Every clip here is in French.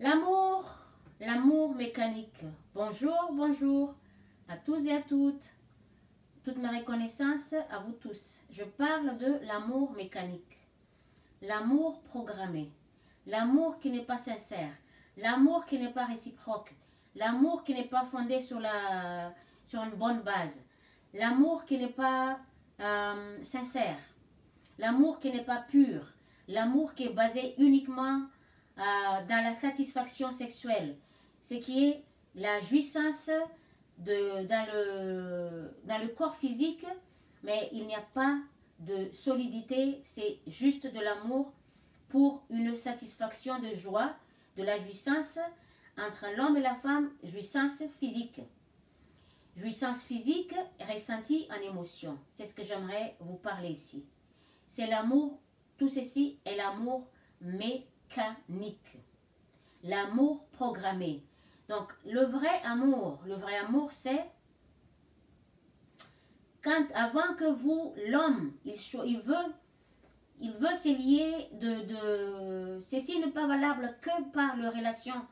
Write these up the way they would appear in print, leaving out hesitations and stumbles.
L'amour, l'amour mécanique. Bonjour, bonjour à tous et à toutes. Toute ma reconnaissance à vous tous. Je parle de l'amour mécanique. L'amour programmé. L'amour qui n'est pas sincère. L'amour qui n'est pas réciproque. L'amour qui n'est pas fondé sur une bonne base. L'amour qui n'est pas sincère. L'amour qui n'est pas pur. L'amour qui est basé uniquement dans la satisfaction sexuelle, ce qui est la jouissance dans le corps physique, mais il n'y a pas de solidité, c'est juste de l'amour pour une satisfaction de joie, de la jouissance entre l'homme et la femme, jouissance physique. Jouissance physique ressentie en émotion. C'est ce que j'aimerais vous parler ici. C'est l'amour, tout ceci est l'amour mécanique. L'amour programmé. Donc, le vrai amour, c'est quand, avant que vous, l'homme, il veut se lier ceci n'est pas valable que par la relation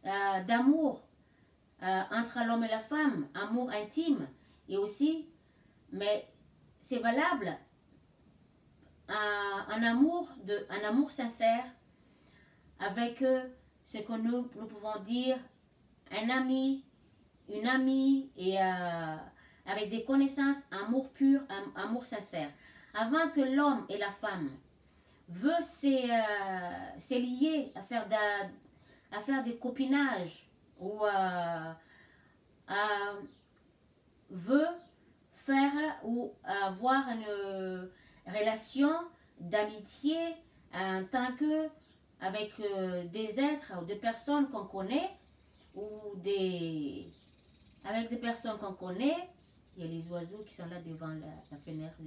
d'amour entre l'homme et la femme, amour intime, et aussi, mais c'est valable un amour sincère avec ce que nous pouvons dire un ami, une amie, et avec des connaissances, amour pur, amour sincère. Avant que l'homme et la femme veulent se lier, à faire des copinages, ou veut faire ou avoir une relation d'amitié en tant que avec des êtres ou des personnes qu'on connaît, ou avec des personnes qu'on connaît. Il y a les oiseaux qui sont là devant la fenêtre.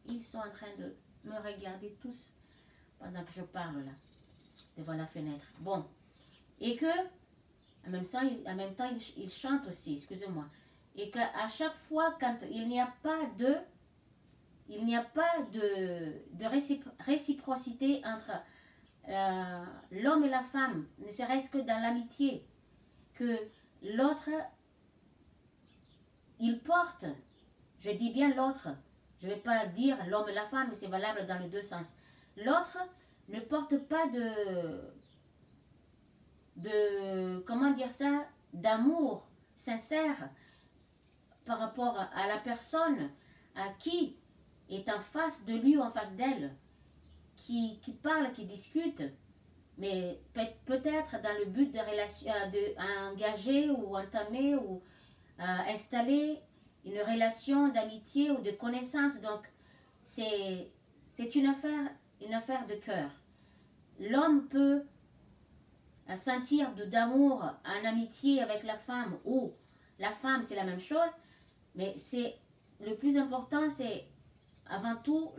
Ils sont en train de me regarder tous pendant que je parle là, devant la fenêtre. Bon, et que en même temps ils chantent aussi, excusez-moi. Et qu'à chaque fois, quand il n'y a pas de réciprocité entre l'homme et la femme, ne serait-ce que dans l'amitié, que l'autre, il porte, je dis bien l'autre, je ne vais pas dire l'homme et la femme, mais c'est valable dans les deux sens. L'autre ne porte pas comment dire ça, d'amour sincère par rapport à la personne à qui est en face de lui ou en face d'elle, qui parle, qui discute, mais peut-être dans le but d'engager ou entamer ou installer une relation d'amitié ou de connaissance. Donc, c'est une affaire de cœur. L'homme peut sentir d'amour, en amitié avec la femme, ou la femme, c'est la même chose, mais le plus important, c'est avant tout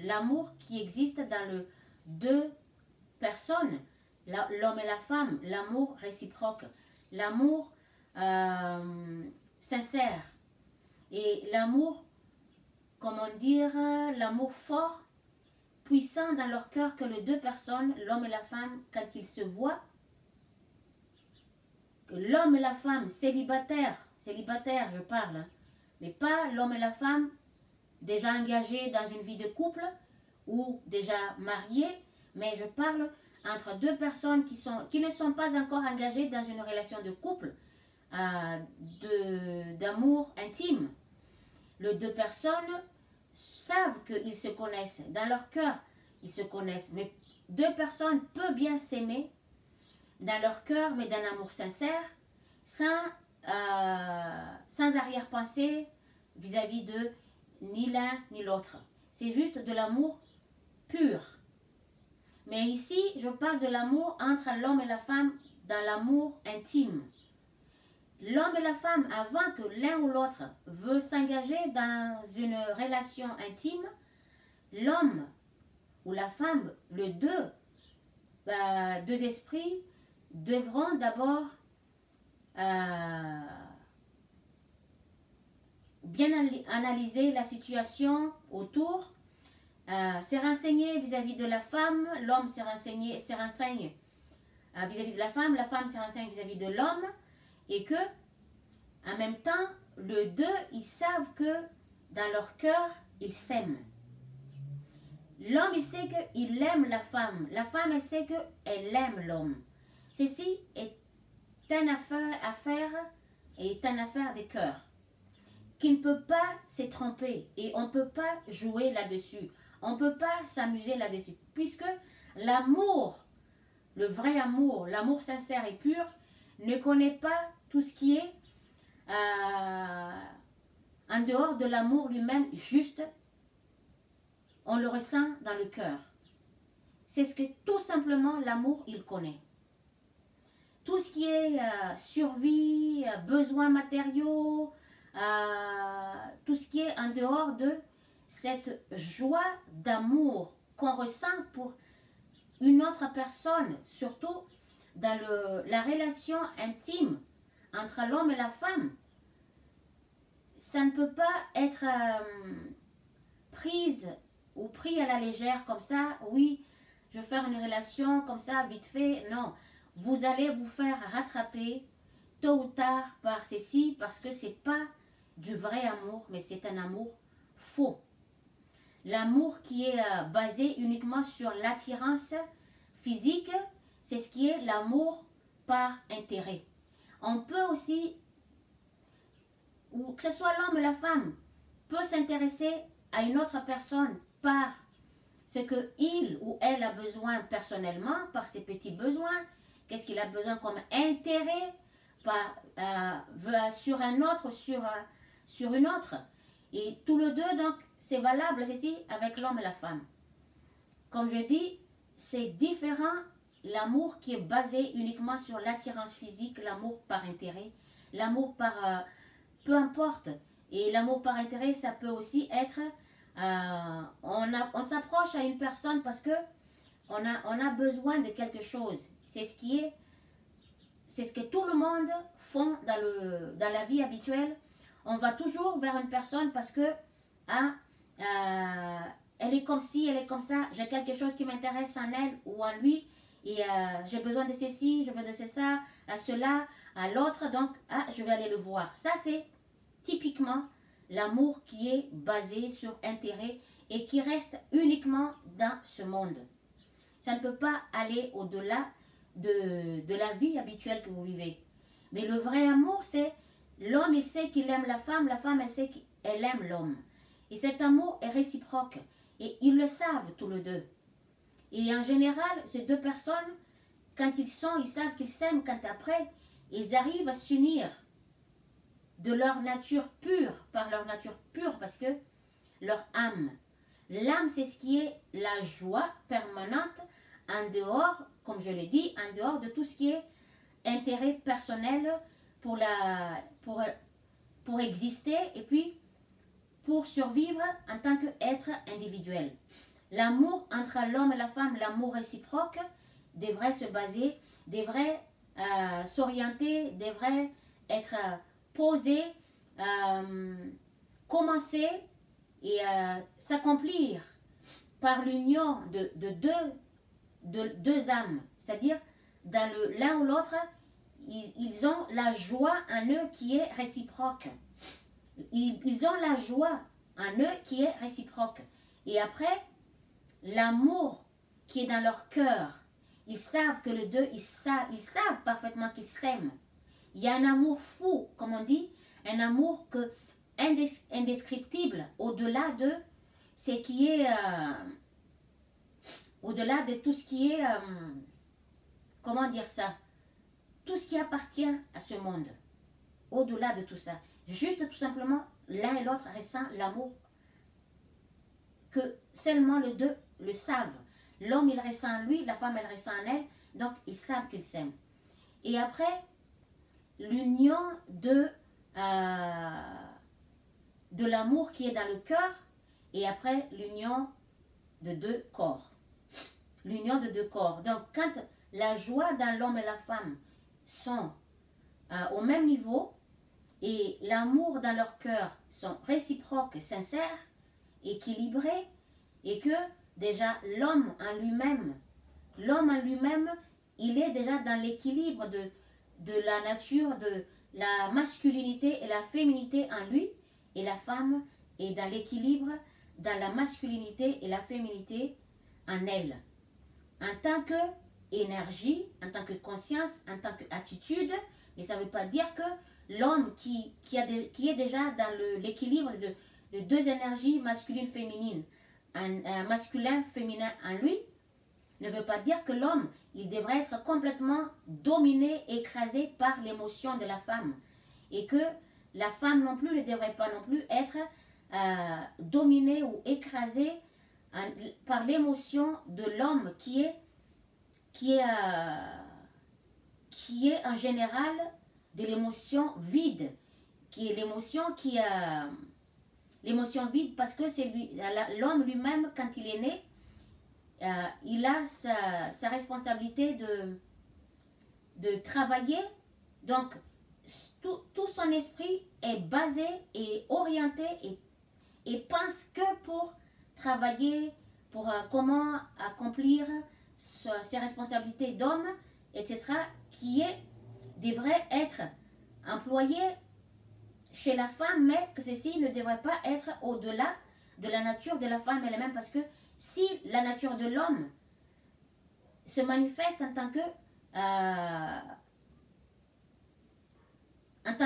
l'amour qui existe dans les deux personnes, l'homme et la femme, l'amour réciproque, l'amour sincère, et l'amour, comment dire, l'amour fort, puissant dans leur cœur, que les deux personnes, l'homme et la femme, quand ils se voient, l'homme et la femme célibataire je parle, hein, mais pas l'homme et la femme déjà engagés dans une vie de couple ou déjà mariés, mais je parle entre deux personnes qui ne sont pas encore engagées dans une relation de couple, d'amour intime. Les deux personnes savent qu'ils se connaissent, dans leur cœur ils se connaissent, mais deux personnes peuvent bien s'aimer dans leur cœur, mais d'un amour sincère, sans arrière-pensée vis-à-vis de ni l'un ni l'autre. C'est juste de l'amour pur. Mais ici, je parle de l'amour entre l'homme et la femme, dans l'amour intime. L'homme et la femme, avant que l'un ou l'autre veut s'engager dans une relation intime, l'homme ou la femme, les deux esprits, devront d'abord bien analyser la situation autour, se renseigner vis-à-vis de la femme, l'homme se renseigne vis-à-vis de la femme se renseigne vis-à-vis de l'homme, et que, en même temps, les deux, ils savent que dans leur cœur, ils s'aiment. L'homme, il sait qu'il aime la femme, elle sait qu'elle aime l'homme. Ceci est une affaire de cœur, qui ne peut pas se tromper, et on ne peut pas jouer là-dessus, on ne peut pas s'amuser là-dessus, puisque l'amour, le vrai amour, l'amour sincère et pur, ne connaît pas tout ce qui est en dehors de l'amour lui-même, juste, on le ressent dans le cœur. C'est ce que tout simplement l'amour, il connaît. Tout ce qui est survie, besoins matériaux, tout ce qui est en dehors de cette joie d'amour qu'on ressent pour une autre personne, surtout dans la relation intime entre l'homme et la femme, ça ne peut pas être prise ou pris à la légère comme ça. Oui, je vais faire une relation comme ça, vite fait. Non, vous allez vous faire rattraper tôt ou tard par ceci, parce que c'est pas du vrai amour, mais c'est un amour faux. L'amour qui est basé uniquement sur l'attirance physique, c'est ce qui est l'amour par intérêt. On peut aussi, ou que ce soit l'homme ou la femme, peut s'intéresser à une autre personne par ce qu'il ou elle a besoin personnellement, par ses petits besoins, qu'est-ce qu'il a besoin comme intérêt, sur un autre, sur une autre. Et tous les deux, donc, c'est valable ici avec l'homme et la femme. Comme je dis, c'est différent l'amour qui est basé uniquement sur l'attirance physique, l'amour par intérêt, l'amour par... peu importe. Et l'amour par intérêt, ça peut aussi être... on s'approche à une personne parce que on a besoin de quelque chose. C'est ce que tout le monde font dans la vie habituelle. On va toujours vers une personne parce que elle est comme ci, elle est comme ça, j'ai quelque chose qui m'intéresse en elle ou en lui, et j'ai besoin de ceci, j'ai besoin de ça, à cela, à l'autre, donc je vais aller le voir. Ça, c'est typiquement l'amour qui est basé sur intérêt et qui reste uniquement dans ce monde. Ça ne peut pas aller au-delà de la vie habituelle que vous vivez. Mais le vrai amour, c'est l'homme, il sait qu'il aime la femme, elle sait qu'elle aime l'homme. Et cet amour est réciproque. Et ils le savent tous les deux. Et en général, ces deux personnes, quand ils savent qu'ils s'aiment, quand après, ils arrivent à s'unir de leur nature pure, par leur nature pure, parce que leur âme. L'âme, c'est ce qui est la joie permanente en dehors, comme je l'ai dit, en dehors de tout ce qui est intérêt personnel pour exister et puis pour survivre en tant qu'être individuel. L'amour entre l'homme et la femme, l'amour réciproque, devrait se baser, devrait s'orienter, devrait être posé, commencer et s'accomplir par l'union de deux âmes. C'est-à-dire, dans l'un ou l'autre, ils ont la joie en eux qui est réciproque. Ils ont la joie en eux qui est réciproque. Et après, l'amour qui est dans leur cœur, ils savent que les deux, ils savent parfaitement qu'ils s'aiment. Il y a un amour fou, comme on dit, un amour indescriptible, au-delà de ce qui est, au-delà de tout ce qui est, comment dire ça, tout ce qui appartient à ce monde, au-delà de tout ça. Juste tout simplement, l'un et l'autre ressent l'amour que seulement les deux le savent. L'homme, il ressent en lui, la femme, elle ressent en elle, donc ils savent qu'ils s'aiment. Et après, l'union de l'amour qui est dans le cœur, et après l'union de deux corps. L'union de deux corps. Donc, quand la joie dans l'homme et la femme sont au même niveau, et l'amour dans leur cœur sont réciproques, sincères, équilibrés, et que déjà l'homme en lui-même, il est déjà dans l'équilibre de la nature, de la masculinité et la féminité en lui, et la femme est dans l'équilibre, dans la masculinité et la féminité en elle. En tant que énergie, en tant que conscience, en tant qu'attitude, mais ça ne veut pas dire que l'homme qui est déjà dans l'équilibre de deux énergies masculines-féminines, un masculin-féminin en lui, ne veut pas dire que l'homme, il devrait être complètement dominé, écrasé par l'émotion de la femme. Et que la femme non plus ne devrait pas non plus être dominée ou écrasée par l'émotion de l'homme qui est en général de l'émotion vide, qui est l'émotion vide parce que c'est l'homme lui-même, quand il est né, il a sa responsabilité de travailler. Donc, tout son esprit est basé et orienté et pense que pour travailler, pour comment accomplir ses responsabilités d'homme, etc., qui devrait être employé chez la femme, mais que ceci ne devrait pas être au-delà de la nature de la femme elle-même, parce que si la nature de l'homme se manifeste en tant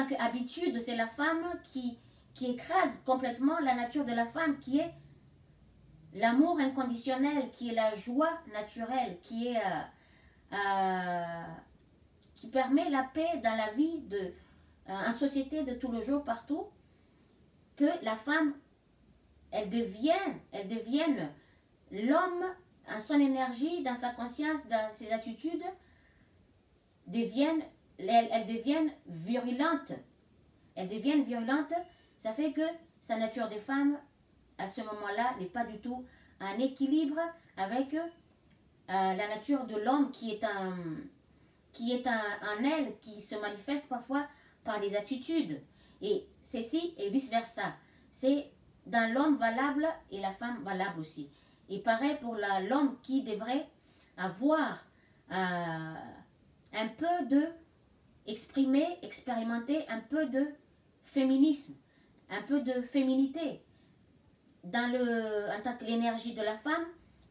qu'habitude, c'est la femme qui écrase complètement la nature de la femme, qui est l'amour inconditionnel, qui est la joie naturelle, qui permet la paix dans la vie, en société de tout le jour, partout, que la femme, elle devienne l'homme, en son énergie, dans sa conscience, dans ses attitudes, elle devienne virulente. Elle devient virulente, ça fait que sa nature de femme, à ce moment-là, n'est pas du tout en équilibre avec la nature de l'homme qui est en elle, qui se manifeste parfois par des attitudes. Et ceci et vice-versa. C'est dans l'homme valable et la femme valable aussi. Et pareil pour l'homme qui devrait avoir un peu expérimenter un peu de féminisme, un peu de féminité, en tant que l'énergie de la femme,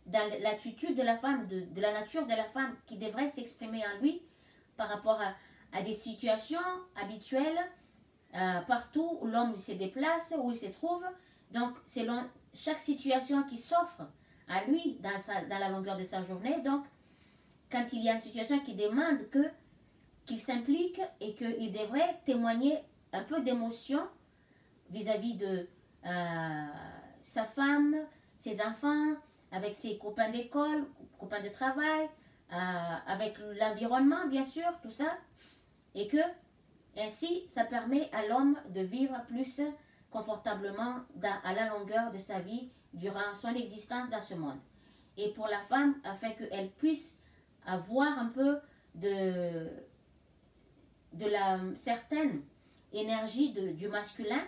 dans l'attitude de la femme, de la nature de la femme qui devrait s'exprimer en lui par rapport à des situations habituelles, partout où l'homme se déplace, où il se trouve. Donc, selon chaque situation qui s'offre à lui dans la longueur de sa journée, donc, quand il y a une situation qui demande qu'il s'implique et qu'il devrait témoigner un peu d'émotion vis-à-vis de sa femme, ses enfants, avec ses copains d'école, copains de travail, avec l'environnement, bien sûr, tout ça. Et que, ainsi, ça permet à l'homme de vivre plus confortablement à la longueur de sa vie, durant son existence dans ce monde. Et pour la femme, afin qu'elle puisse avoir un peu de la certaine énergie du masculin,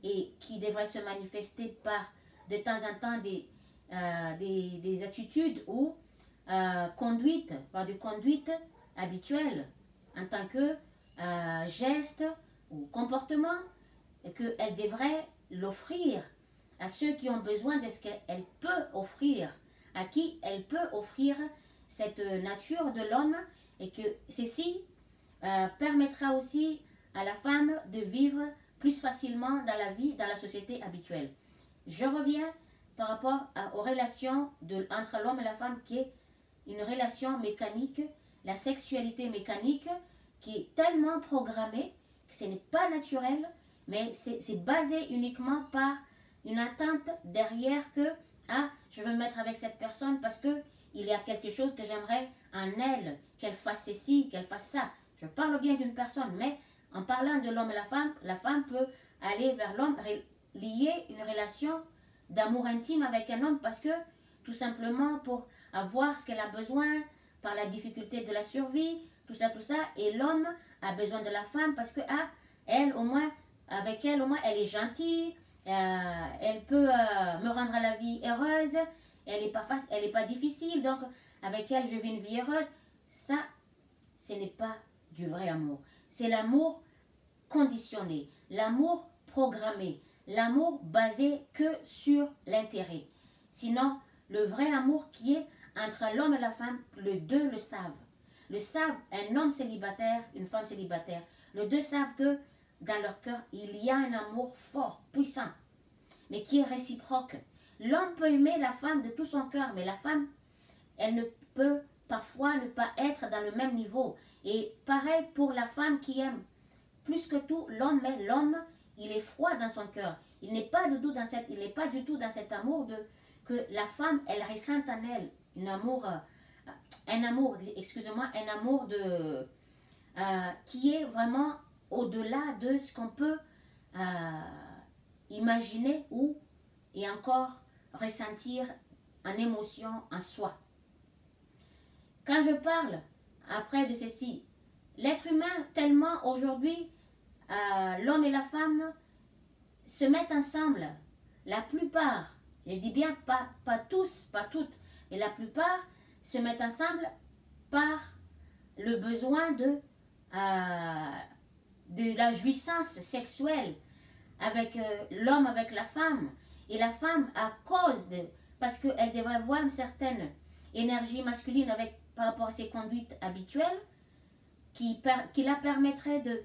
et qui devrait se manifester par de temps en temps des attitudes ou conduites, par des conduites habituelles en tant que gestes ou comportements, et qu'elle devrait l'offrir à ceux qui ont besoin de ce qu'elle peut offrir, à qui elle peut offrir cette nature de l'homme, et que ceci permettra aussi à la femme de vivre plus facilement dans la vie, dans la société habituelle. Je reviens par rapport aux relations entre l'homme et la femme, qui est une relation mécanique, la sexualité mécanique, qui est tellement programmée que ce n'est pas naturel, mais c'est basé uniquement par une attente derrière que je veux me mettre avec cette personne parce que il y a quelque chose que j'aimerais en elle, qu'elle fasse ceci, qu'elle fasse ça. Je parle bien d'une personne, mais en parlant de l'homme et la femme peut aller vers l'homme, lier une relation d'amour intime avec un homme, parce que tout simplement pour avoir ce qu'elle a besoin par la difficulté de la survie, tout ça, et l'homme a besoin de la femme parce que elle au moins, avec elle au moins, elle est gentille, elle peut me rendre à la vie heureuse, elle est pas difficile, donc avec elle je vis une vie heureuse. Ça, ce n'est pas du vrai amour. C'est l'amour conditionné, l'amour programmé, l'amour basé que sur l'intérêt. Sinon, le vrai amour qui est entre l'homme et la femme, les deux le savent. Le savent, un homme célibataire, une femme célibataire, les deux savent que dans leur cœur, il y a un amour fort, puissant, mais qui est réciproque. L'homme peut aimer la femme de tout son cœur, mais la femme, elle ne peut parfois ne pas être dans le même niveau. Et pareil pour la femme qui aime plus que tout l'homme, mais l'homme, il est froid dans son cœur. Il n'est pas du tout dans cet amour que la femme, elle ressent en elle. Un amour qui est vraiment au-delà de ce qu'on peut imaginer et encore ressentir en émotion en soi. Quand je parle après de ceci, l'être humain tellement aujourd'hui, l'homme et la femme se mettent ensemble. La plupart, je dis bien pas tous, pas toutes, mais la plupart se mettent ensemble par le besoin de la jouissance sexuelle avec l'homme, avec la femme. Et la femme, parce qu'elle devrait avoir une certaine énergie masculine par rapport à ses conduites habituelles, qui la permettrait de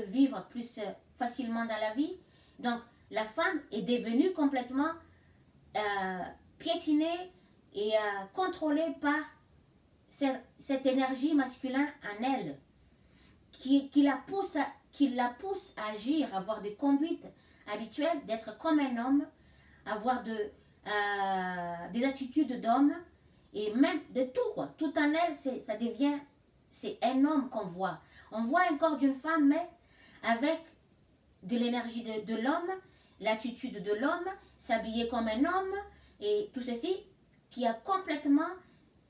vivre plus facilement dans la vie. Donc, la femme est devenue complètement piétinée et contrôlée par cette énergie masculine en elle, qui la pousse à agir, à avoir des conduites habituelles, d'être comme un homme, avoir des attitudes d'homme, et même de tout, quoi. Tout en elle, c'est un homme qu'on voit. On voit un corps d'une femme, mais avec de l'énergie de l'homme, l'attitude de l'homme, s'habiller comme un homme, et tout ceci qui a complètement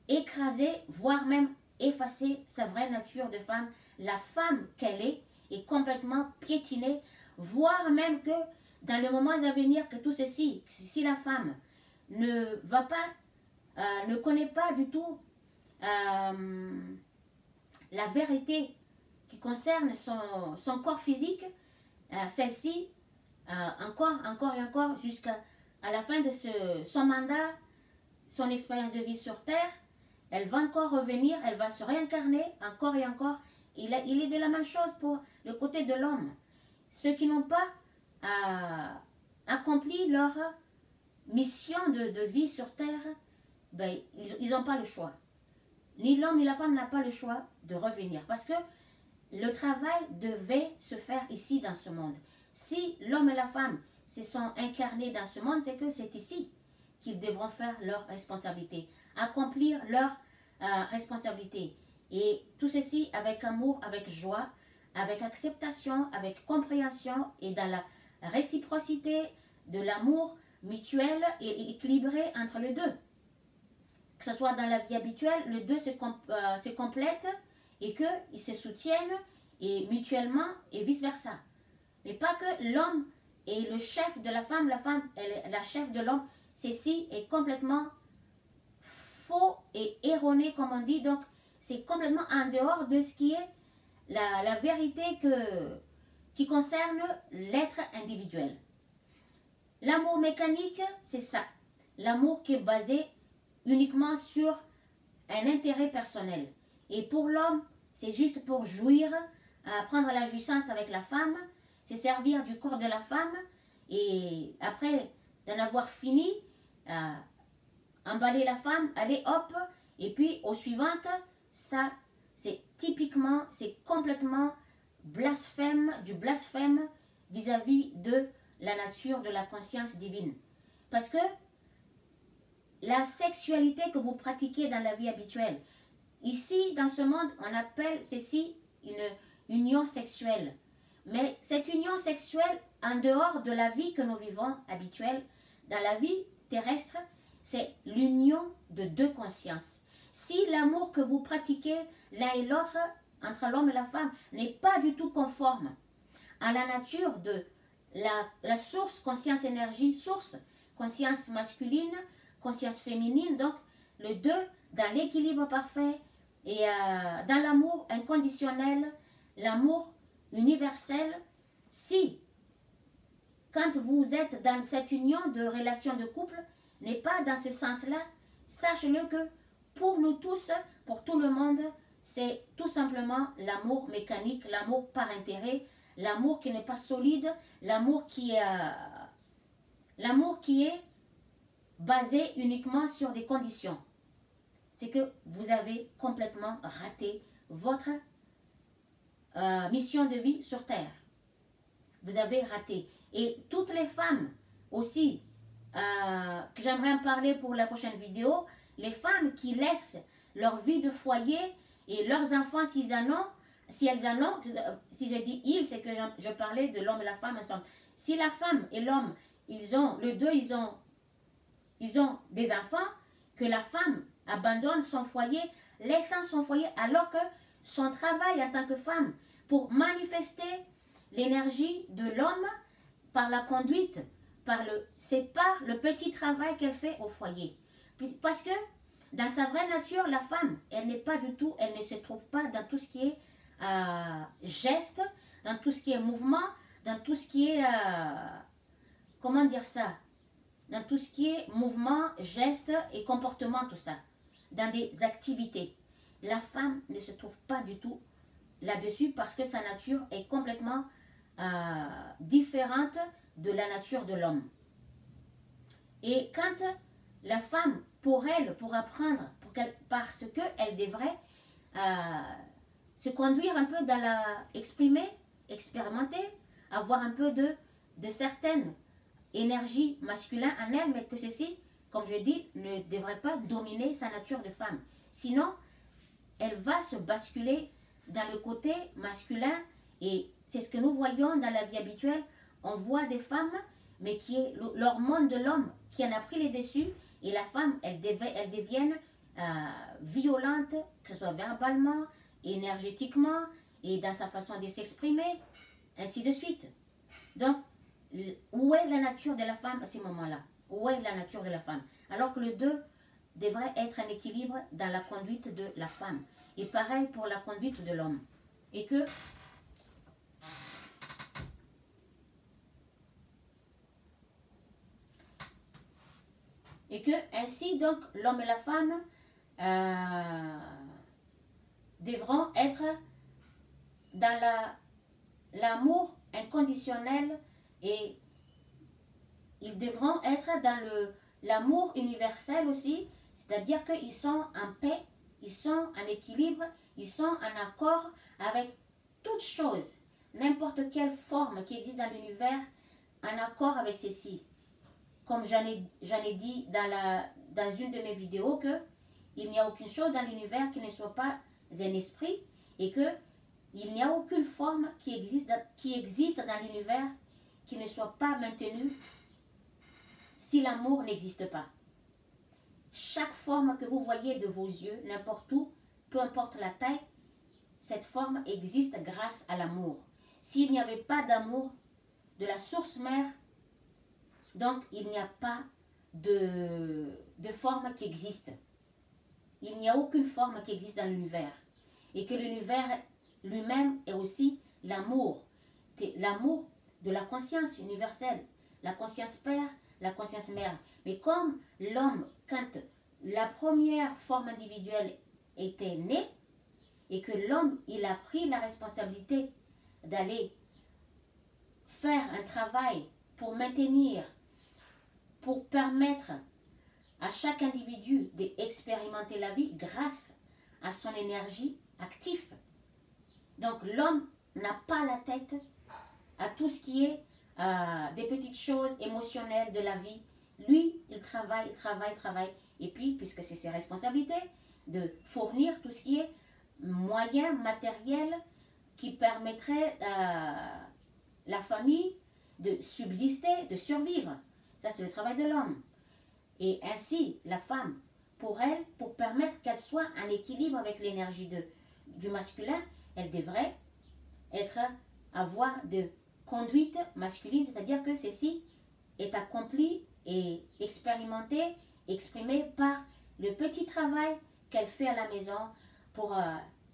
écrasé, voire même effacé sa vraie nature de femme. La femme qu'elle est complètement piétinée, voire même que dans le moment à venir, que tout ceci, si la femme ne connaît pas du tout la vérité qui concerne son corps physique, celle-ci, encore et encore, jusqu'à la fin de son mandat, son expérience de vie sur Terre, elle va encore revenir, elle va se réincarner encore et encore. Il est de la même chose pour le côté de l'homme. Ceux qui n'ont pas accompli leur mission de vie sur Terre, ben, ils n'ont pas le choix. Ni l'homme ni la femme n'a pas le choix de revenir. Parce que le travail devait se faire ici dans ce monde. Si l'homme et la femme se sont incarnés dans ce monde, c'est que c'est ici qu'ils devront faire leur responsabilité, accomplir leur responsabilité. Et tout ceci avec amour, avec joie, avec acceptation, avec compréhension et dans la réciprocité de l'amour mutuel et équilibré entre les deux. Que ce soit dans la vie habituelle, les deux se complètent et qu'ils se soutiennent et mutuellement et vice-versa. Mais pas que l'homme est le chef de la femme est la chef de l'homme. Ceci est complètement faux et erroné, comme on dit. Donc, c'est complètement en dehors de ce qui est la vérité qui concerne l'être individuel. L'amour mécanique, c'est ça. L'amour qui est basé uniquement sur un intérêt personnel. Et pour l'homme, c'est juste pour jouir, prendre la jouissance avec la femme, c'est servir du corps de la femme, et après d'en avoir fini, emballer la femme, aller hop, et puis aux suivantes, ça c'est complètement du blasphème vis-à-vis de la nature de la conscience divine. Parce que la sexualité que vous pratiquez dans la vie habituelle, ici dans ce monde, on appelle ceci une union sexuelle. Mais cette union sexuelle, en dehors de la vie que nous vivons habituelle, dans la vie terrestre, c'est l'union de deux consciences. Si l'amour que vous pratiquez l'un et l'autre, entre l'homme et la femme, n'est pas du tout conforme à la nature de la source conscience-énergie, source conscience masculine, conscience féminine, donc les deux dans l'équilibre parfait et dans l'amour inconditionnel, l'amour universel. Si, quand vous êtes dans cette union de relation de couple, n'est pas dans ce sens-là, sachez-le que pour nous tous, pour tout le monde, c'est tout simplement l'amour mécanique, l'amour par intérêt, l'amour qui n'est pas solide, l'amour qui est basé uniquement sur des conditions. C'est que vous avez complètement raté votre mission de vie sur Terre. Vous avez raté. Et toutes les femmes aussi, que j'aimerais en parler pour la prochaine vidéo, les femmes qui laissent leur vie de foyer et leurs enfants s'ils en ont, si elles en ont, si je dis ils, c'est que je parlais de l'homme et la femme ensemble. Si la femme et l'homme, ils ont des enfants, que la femme abandonne son foyer, laissant son foyer, alors que son travail en tant que femme, pour manifester l'énergie de l'homme par la conduite, c'est par le petit travail qu'elle fait au foyer. Parce que dans sa vraie nature, la femme, elle n'est pas du tout, elle ne se trouve pas dans tout ce qui est geste, dans tout ce qui est mouvement, dans tout ce qui est, comment dire ça, dans tout ce qui est mouvement, geste et comportement, tout ça, dans des activités. La femme ne se trouve pas du tout là-dessus parce que sa nature est complètement différente de la nature de l'homme. Et quand la femme, pour elle, pour apprendre, parce qu'elle devrait se conduire un peu dans exprimer, expérimenter, avoir un peu de certaines énergies masculines en elle, mais que ceci, comme je dis, ne devrait pas dominer sa nature de femme. Sinon, elle va se basculer dans le côté masculin et c'est ce que nous voyons dans la vie habituelle. On voit des femmes, mais qui est l'hormone de l'homme qui en a pris les dessus et la femme, elle devienne violente, que ce soit verbalement, énergétiquement et dans sa façon de s'exprimer, ainsi de suite. Donc, où est la nature de la femme à ce moment-là? Où est la nature de la femme? Alors que les deux devraient être en équilibre dans la conduite de la femme. Et pareil pour la conduite de l'homme. Et que ainsi donc l'homme et la femme devront être dans l'amour inconditionnel et ils devront être dans l'amour universel aussi, c'est-à-dire qu'ils sont en paix, ils sont en équilibre, ils sont en accord avec toute chose, n'importe quelle forme qui existe dans l'univers, en accord avec ceci. Comme j'en ai dit dans une de mes vidéos, qu'il n'y a aucune chose dans l'univers qui ne soit pas un esprit et qu'il n'y a aucune forme qui existe dans l'univers qui ne soit pas maintenue si l'amour n'existe pas. Chaque forme que vous voyez de vos yeux, n'importe où, peu importe la taille, cette forme existe grâce à l'amour. S'il n'y avait pas d'amour de la source mère, donc il n'y a pas de forme qui existe. Il n'y a aucune forme qui existe dans l'univers. Et que l'univers lui-même est aussi l'amour. L'amour de la conscience universelle. La conscience père, la conscience mère. Mais comme l'homme, quand la première forme individuelle était née, et que l'homme, il a pris la responsabilité d'aller faire un travail pour maintenir, pour permettre à chaque individu d'expérimenter la vie grâce à son énergie active. Donc l'homme n'a pas la tête à tout ce qui est des petites choses émotionnelles de la vie. Lui, il travaille. Et puis, puisque c'est ses responsabilités, de fournir tout ce qui est moyens matériels qui permettraient à la famille de subsister, de survivre. Ça, c'est le travail de l'homme. Et ainsi, la femme, pour elle, pour permettre qu'elle soit en équilibre avec l'énergie du masculin, elle devrait avoir de conduite masculine, c'est-à-dire que ceci est accompli et expérimenté, exprimé par le petit travail qu'elle fait à la maison pour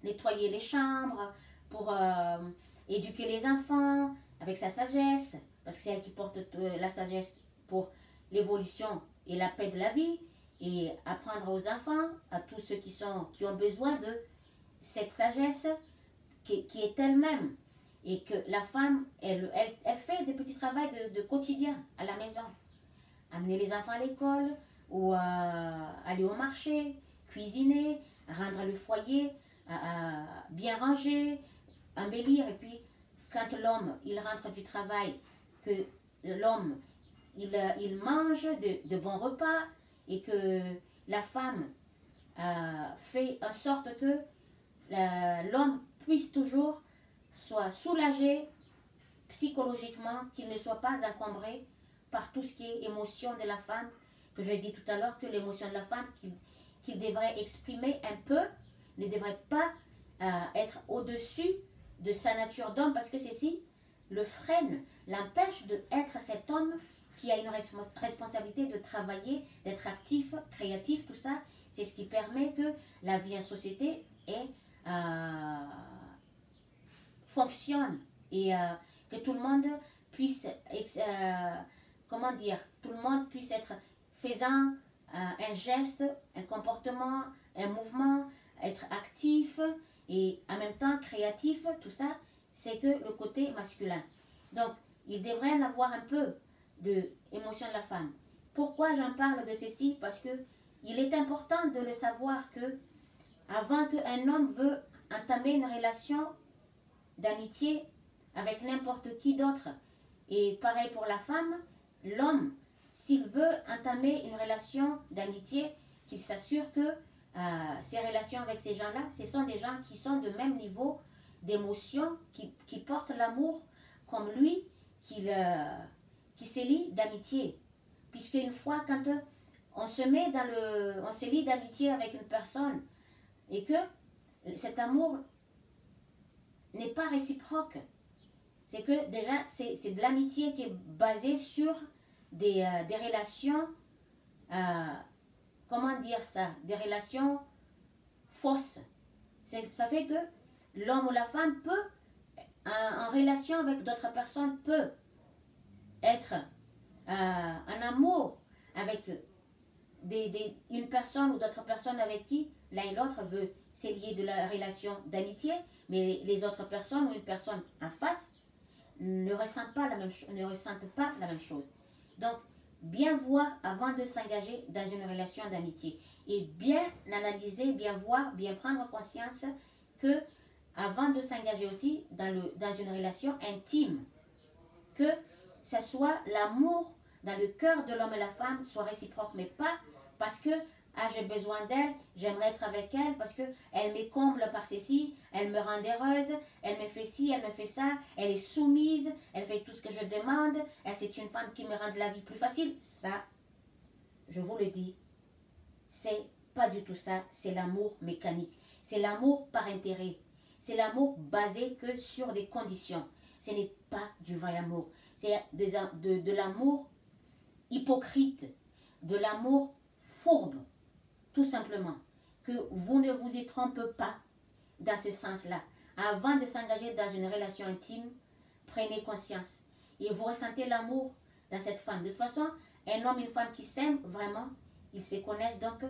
nettoyer les chambres, pour éduquer les enfants avec sa sagesse, parce que c'est elle qui porte la sagesse pour l'évolution et la paix de la vie, et apprendre aux enfants, à tous ceux qui ont besoin de cette sagesse qui est elle-même. Et que la femme, elle fait des petits travaux de quotidien à la maison. Amener les enfants à l'école, ou aller au marché, cuisiner, rendre le foyer bien rangé, embellir. Et puis, quand l'homme, il rentre du travail, que l'homme, il mange de bons repas, et que la femme fait en sorte que l'homme puisse toujours soit soulagé psychologiquement, qu'il ne soit pas encombré par tout ce qui est émotion de la femme, que j'ai dit tout à l'heure que l'émotion de la femme qu'il devrait exprimer un peu, ne devrait pas être au-dessus de sa nature d'homme, parce que ceci le freine, l'empêche d'être cet homme qui a une responsabilité de travailler, d'être actif, créatif, tout ça. C'est ce qui permet que la vie en société fonctionne, et que tout le monde puisse, comment dire, tout le monde puisse être faisant un geste, un comportement, un mouvement, être actif et en même temps créatif, tout ça, c'est que le côté masculin. Donc, il devrait en avoir un peu de émotion de la femme. Pourquoi j'en parle de ceci? Parce que il est important de le savoir que avant qu'un homme veut entamer une relation d'amitié avec n'importe qui d'autre, et pareil pour la femme, l'homme, s'il veut entamer une relation d'amitié, qu'il s'assure que ses relations avec ces gens-là, ce sont des gens qui sont de même niveau d'émotion, qui portent l'amour comme lui, qui se lie d'amitié. Puisque une fois, quand on se lie d'amitié avec une personne, et que cet amour n'est pas réciproque, c'est que déjà c'est de l'amitié qui est basée sur des relations, comment dire ça, des relations fausses. Ça fait que l'homme ou la femme peut, en relation avec d'autres personnes, peut être en amour avec une personne ou d'autres personnes avec qui l'un et l'autre veut se lier de la relation d'amitié, mais les autres personnes ou une personne en face ne ressentent pas la même chose. Donc, bien voir avant de s'engager dans une relation d'amitié, et bien analyser, bien voir, bien prendre conscience que avant de s'engager aussi dans une relation intime, que ce soit l'amour dans le cœur de l'homme et la femme soit réciproque, mais pas parce que j'ai besoin d'elle, j'aimerais être avec elle parce qu'elle me comble par ceci, elle me rend heureuse, elle me fait ci, elle me fait ça, elle est soumise, elle fait tout ce que je demande, c'est une femme qui me rend la vie plus facile. Ça, je vous le dis, c'est pas du tout ça, c'est l'amour mécanique, c'est l'amour par intérêt, c'est l'amour basé que sur des conditions. Ce n'est pas du vrai amour, c'est de l'amour hypocrite, de l'amour fourbe, tout simplement. Que vous ne vous y trompez pas dans ce sens-là. Avant de s'engager dans une relation intime, prenez conscience et vous ressentez l'amour dans cette femme. De toute façon, un homme et une femme qui s'aiment vraiment, ils se connaissent, donc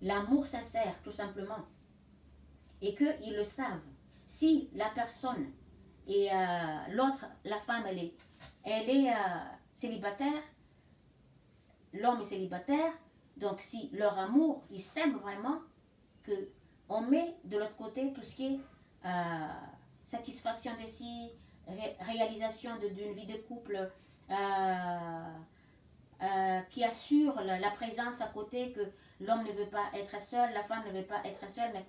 l'amour sincère, tout simplement. Et qu'ils le savent. Si la personne et l'autre, la femme, elle est célibataire, l'homme est célibataire, donc si leur amour, ils s'aiment vraiment, qu'on met de l'autre côté tout ce qui est satisfaction de si, réalisation d'une vie de couple, qui assure la présence à côté, que l'homme ne veut pas être seul, la femme ne veut pas être seule, mais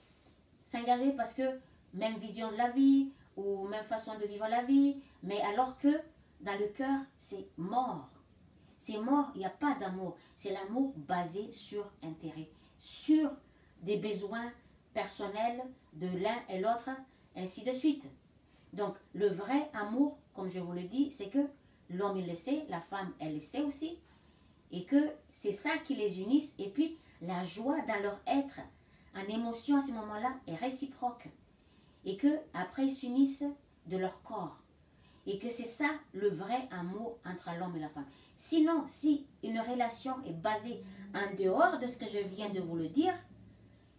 s'engager parce que même vision de la vie, ou même façon de vivre la vie, mais alors que dans le cœur, c'est mort. C'est mort, il n'y a pas d'amour. C'est l'amour basé sur intérêt, sur des besoins personnels de l'un et l'autre, ainsi de suite. Donc, le vrai amour, comme je vous le dis, c'est que l'homme, il le sait, la femme, elle le sait aussi, et que c'est ça qui les unisse, et puis la joie dans leur être, en émotion à ce moment-là est réciproque. Et que après ils s'unissent de leur corps. Et que c'est ça le vrai amour entre l'homme et la femme. Sinon, si une relation est basée en dehors de ce que je viens de vous le dire,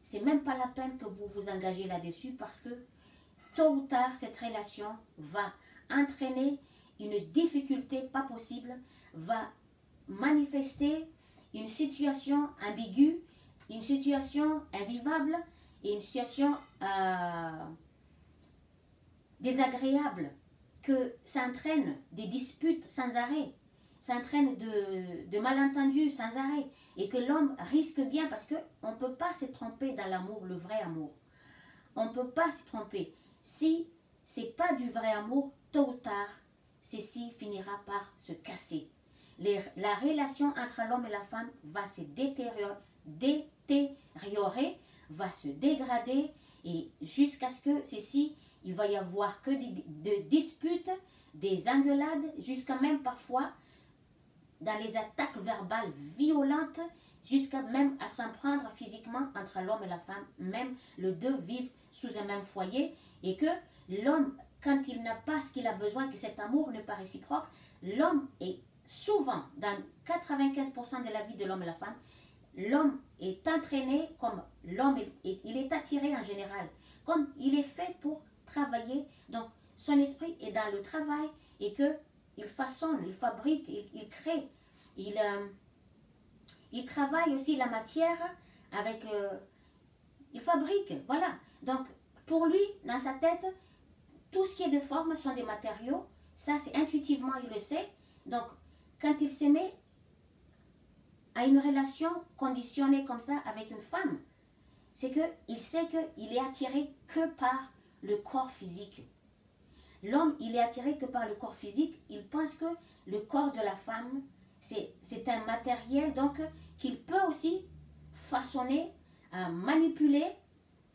c'est même pas la peine que vous vous engagez là-dessus parce que tôt ou tard, cette relation va entraîner une difficulté pas possible, va manifester une situation ambiguë, une situation invivable et une situation désagréable, que ça entraîne des disputes sans arrêt, ça entraîne de malentendus sans arrêt, et que l'homme risque bien, parce qu'on ne peut pas se tromper dans l'amour, le vrai amour. On ne peut pas se tromper. Si ce n'est pas du vrai amour, tôt ou tard, ceci finira par se casser. La relation entre l'homme et la femme va se détériorer, va se dégrader, et jusqu'à ce que ceci, il va y avoir que des disputes, des engueulades, jusqu'à même parfois dans les attaques verbales violentes, jusqu'à même à s'en prendre physiquement entre l'homme et la femme. Même les deux vivent sous un même foyer, et que l'homme, quand il n'a pas ce qu'il a besoin, que cet amour n'est pas réciproque, l'homme est souvent, dans 95% de la vie de l'homme et la femme, l'homme est entraîné comme l'homme, il est attiré en général, comme il est fait pour travailler. Donc son esprit est dans le travail, et que il façonne, il fabrique, il crée, il travaille aussi la matière avec, il fabrique, voilà. Donc pour lui, dans sa tête, tout ce qui est de forme sont des matériaux, ça c'est intuitivement, il le sait. Donc quand il se met à une relation conditionnée comme ça avec une femme, c'est qu'il sait qu'il est attiré que par le corps physique. L'homme, il est attiré que par le corps physique. Il pense que le corps de la femme, c'est un matériel, donc qu'il peut aussi façonner, manipuler,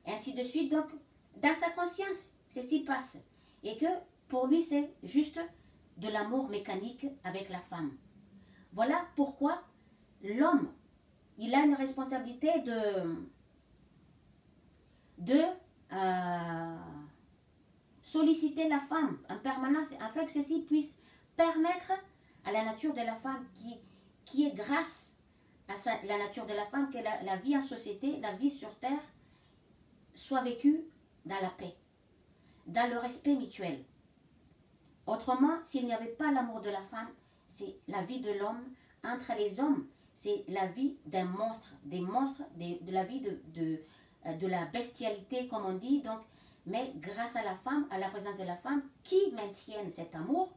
et ainsi de suite. Donc, dans sa conscience, ceci passe. Et que pour lui, c'est juste de l'amour mécanique avec la femme. Voilà pourquoi l'homme, il a une responsabilité de solliciter la femme en permanence, afin que ceci puisse permettre à la nature de la femme, qui est grâce à la nature de la femme, que la vie en société, la vie sur terre, soit vécue dans la paix, dans le respect mutuel. Autrement, s'il n'y avait pas l'amour de la femme, c'est la vie de l'homme entre les hommes, c'est la vie d'un monstre, des monstres, de la vie de la bestialité, comme on dit. Donc, mais grâce à la femme, à la présence de la femme, qui maintiennent cet amour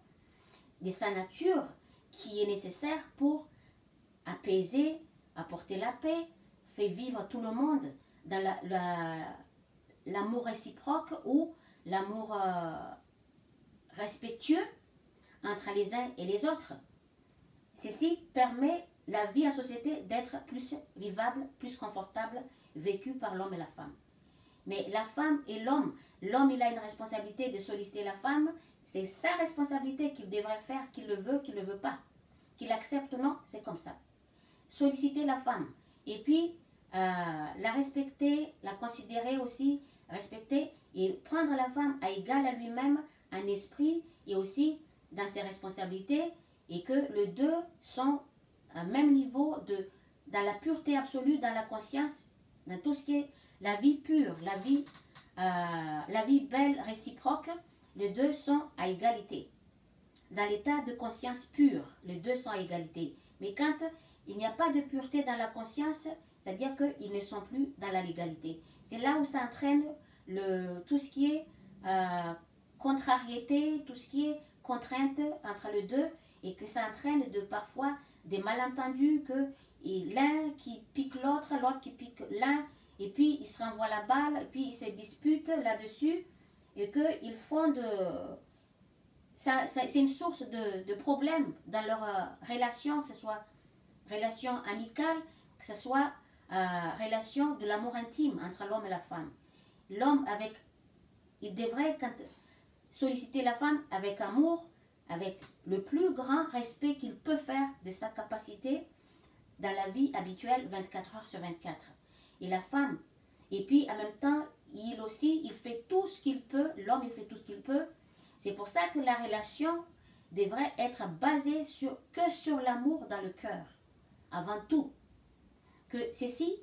de sa nature, qui est nécessaire pour apaiser, apporter la paix, faire vivre tout le monde dans l'amour réciproque, ou l'amour respectueux entre les uns et les autres. Ceci permet la vie en société d'être plus vivable, plus confortable, vécue par l'homme et la femme. Mais la femme et l'homme, il a une responsabilité de solliciter la femme, c'est sa responsabilité qu'il devrait faire, qu'il le veut pas, qu'il accepte ou non, c'est comme ça. Solliciter la femme, et puis la respecter, la considérer aussi, respecter, et prendre la femme à égal à lui-même, en esprit et aussi dans ses responsabilités, et que les deux sont à même niveau dans la pureté absolue, dans la conscience, dans tout ce qui est la vie pure, la vie belle, réciproque. Les deux sont à égalité. Dans l'état de conscience pure, les deux sont à égalité. Mais quand il n'y a pas de pureté dans la conscience, c'est-à-dire qu'ils ne sont plus dans la légalité. C'est là où ça entraîne tout ce qui est contrariété, tout ce qui est contrainte entre les deux, et que ça entraîne parfois des malentendus, que l'un qui pique l'autre, l'autre qui pique l'un, et puis ils se renvoient la balle, et puis ils se disputent là-dessus, et qu'ils font c'est une source de problèmes dans leur relation, que ce soit relation amicale, que ce soit relation de l'amour intime entre l'homme et la femme. L'homme il devrait solliciter la femme avec amour, avec le plus grand respect qu'il peut faire de sa capacité dans la vie habituelle 24 heures sur 24. Et la femme, Et puis, en même temps, il aussi, il fait tout ce qu'il peut. L'homme, il fait tout ce qu'il peut. C'est pour ça que la relation devrait être basée que sur l'amour dans le cœur, avant tout. Que ceci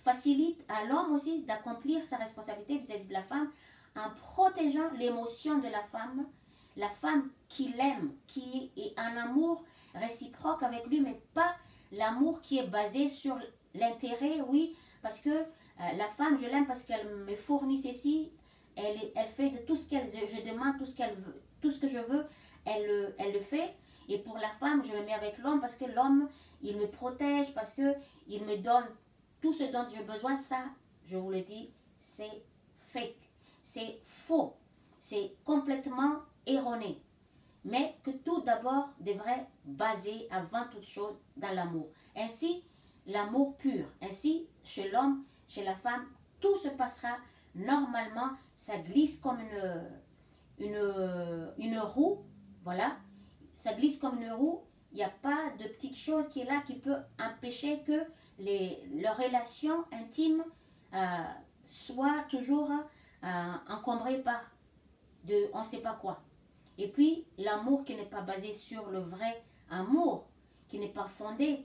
facilite à l'homme aussi d'accomplir sa responsabilité vis-à-vis de la femme en protégeant l'émotion de la femme qu'il aime, qui est en amour réciproque avec lui, mais pas l'amour qui est basé sur l'intérêt, oui, parce que la femme, je l'aime parce qu'elle me fournit ceci, elle fait de tout ce qu'elle, je demande tout ce qu'elle veut, tout ce que je veux, elle le fait. Et pour la femme, je me mets avec l'homme parce que l'homme, il me protège, parce que il me donne tout ce dont j'ai besoin. Ça, je vous le dis, c'est fake, c'est faux, c'est complètement erroné. Mais que tout d'abord devrait baser avant toute chose dans l'amour. Ainsi, l'amour pur. Ainsi, chez l'homme, chez la femme, tout se passera normalement. Ça glisse comme une roue. Voilà. Ça glisse comme une roue. Il n'y a pas de petite chose qui est là qui peut empêcher que leurs relations intimes soient toujours encombrées par on ne sait pas quoi. Et puis, l'amour qui n'est pas basé sur le vrai amour, qui n'est pas fondé,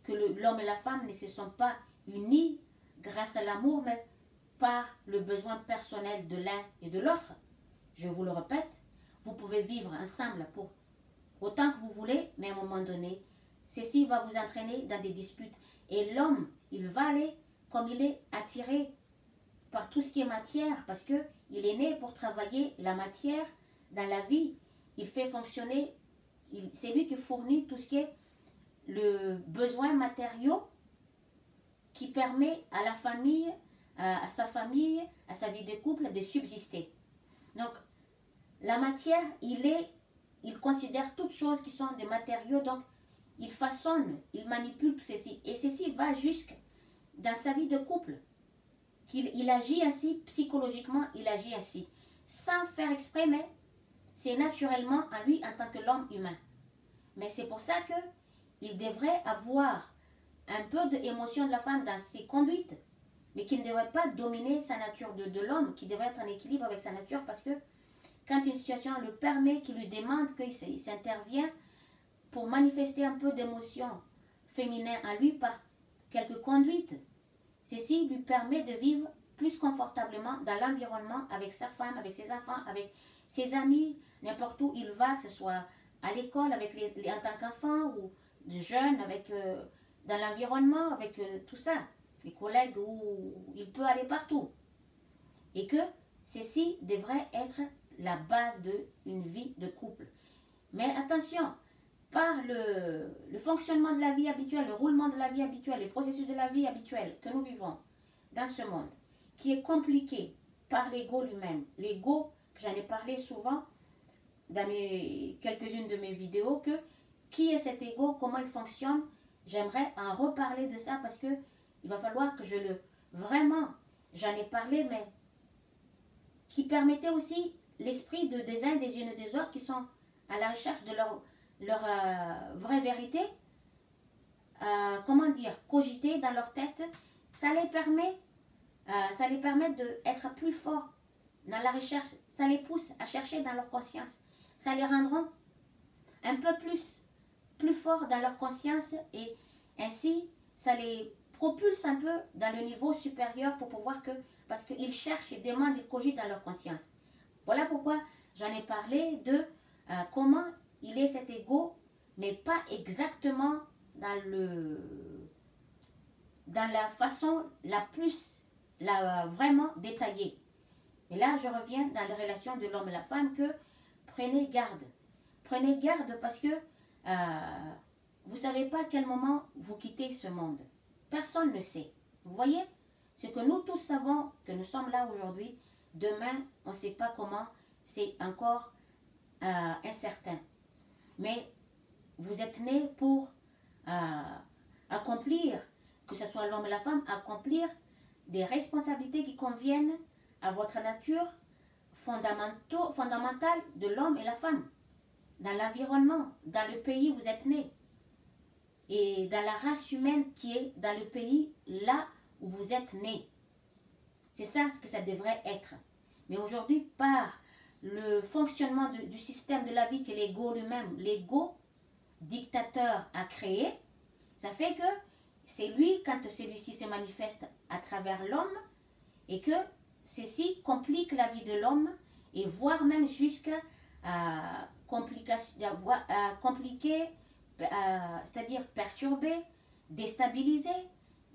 que l'homme et la femme ne se sont pas unis grâce à l'amour, mais par le besoin personnel de l'un et de l'autre. Je vous le répète, vous pouvez vivre ensemble pour autant que vous voulez, mais à un moment donné, ceci va vous entraîner dans des disputes. Et l'homme, il va aller comme il est attiré par tout ce qui est matière, parce qu'il est né pour travailler la matière dans la vie. Il fait fonctionner, c'est lui qui fournit tout ce qui est le besoin matériaux qui permet à la famille, à sa famille, à sa vie de couple de subsister. Donc, la matière, il considère toutes choses qui sont des matériaux, donc il façonne, il manipule tout ceci. Et ceci va jusque dans sa vie de couple. Il agit ainsi, psychologiquement, il agit ainsi. Sans faire exprès, mais c'est naturellement en lui en tant que l'homme humain. Mais c'est pour ça qu'il devrait avoir un peu d'émotion de la femme dans ses conduites, mais qui ne devrait pas dominer sa nature de l'homme, qui devrait être en équilibre avec sa nature, parce que quand une situation le permet, qu'il lui demande, qu'il s'intervient pour manifester un peu d'émotion féminin en lui par quelques conduites, ceci lui permet de vivre plus confortablement dans l'environnement avec sa femme, avec ses enfants, avec ses amis, n'importe où il va, que ce soit à l'école, avec en tant qu'enfant ou de jeune, avec, dans l'environnement, avec tout ça, les collègues où il peut aller partout. Et que ceci devrait être la base d'une vie de couple. Mais attention, par le fonctionnement de la vie habituelle, le roulement de la vie habituelle, le processus de la vie habituel que nous vivons dans ce monde, qui est compliqué par l'ego lui-même. L'ego, j'en ai parlé souvent dans quelques-unes de mes vidéos, qui est cet ego, comment il fonctionne. J'aimerais en reparler de ça parce que il va falloir que vraiment, j'en ai parlé, mais qui permettait aussi l'esprit des uns, des unes et des autres qui sont à la recherche de leur vraie vérité, comment dire, cogiter dans leur tête. Ça les permet d'être plus forts dans la recherche. Ça les pousse à chercher dans leur conscience. Ça les rendra un peu plus forts dans leur conscience et ainsi, ça les propulse un peu dans le niveau supérieur pour pouvoir parce qu'ils cherchent, ils demandent, ils cogitent dans leur conscience. Voilà pourquoi j'en ai parlé de comment il est cet ego, mais pas exactement dans la façon vraiment détaillée. Et là, je reviens dans les relations de l'homme et la femme que prenez garde. Prenez garde parce que vous ne savez pas à quel moment vous quittez ce monde. Personne ne sait. Vous voyez, ce que nous tous savons, que nous sommes là aujourd'hui, demain, on ne sait pas comment, c'est encore incertain. Mais vous êtes nés pour accomplir, que ce soit l'homme et la femme, accomplir des responsabilités qui conviennent à votre nature fondamentale de l'homme et la femme, dans l'environnement, dans le pays où vous êtes nés, et dans la race humaine qui est dans le pays là où vous êtes nés. C'est ça ce que ça devrait être. Mais aujourd'hui, par le fonctionnement du système de la vie que l'ego lui-même, l'ego dictateur a créé, ça fait que c'est lui, quand celui-ci se manifeste à travers l'homme, et que ceci complique la vie de l'homme, et voire même jusqu'à compliquer, c'est-à-dire perturber, déstabiliser,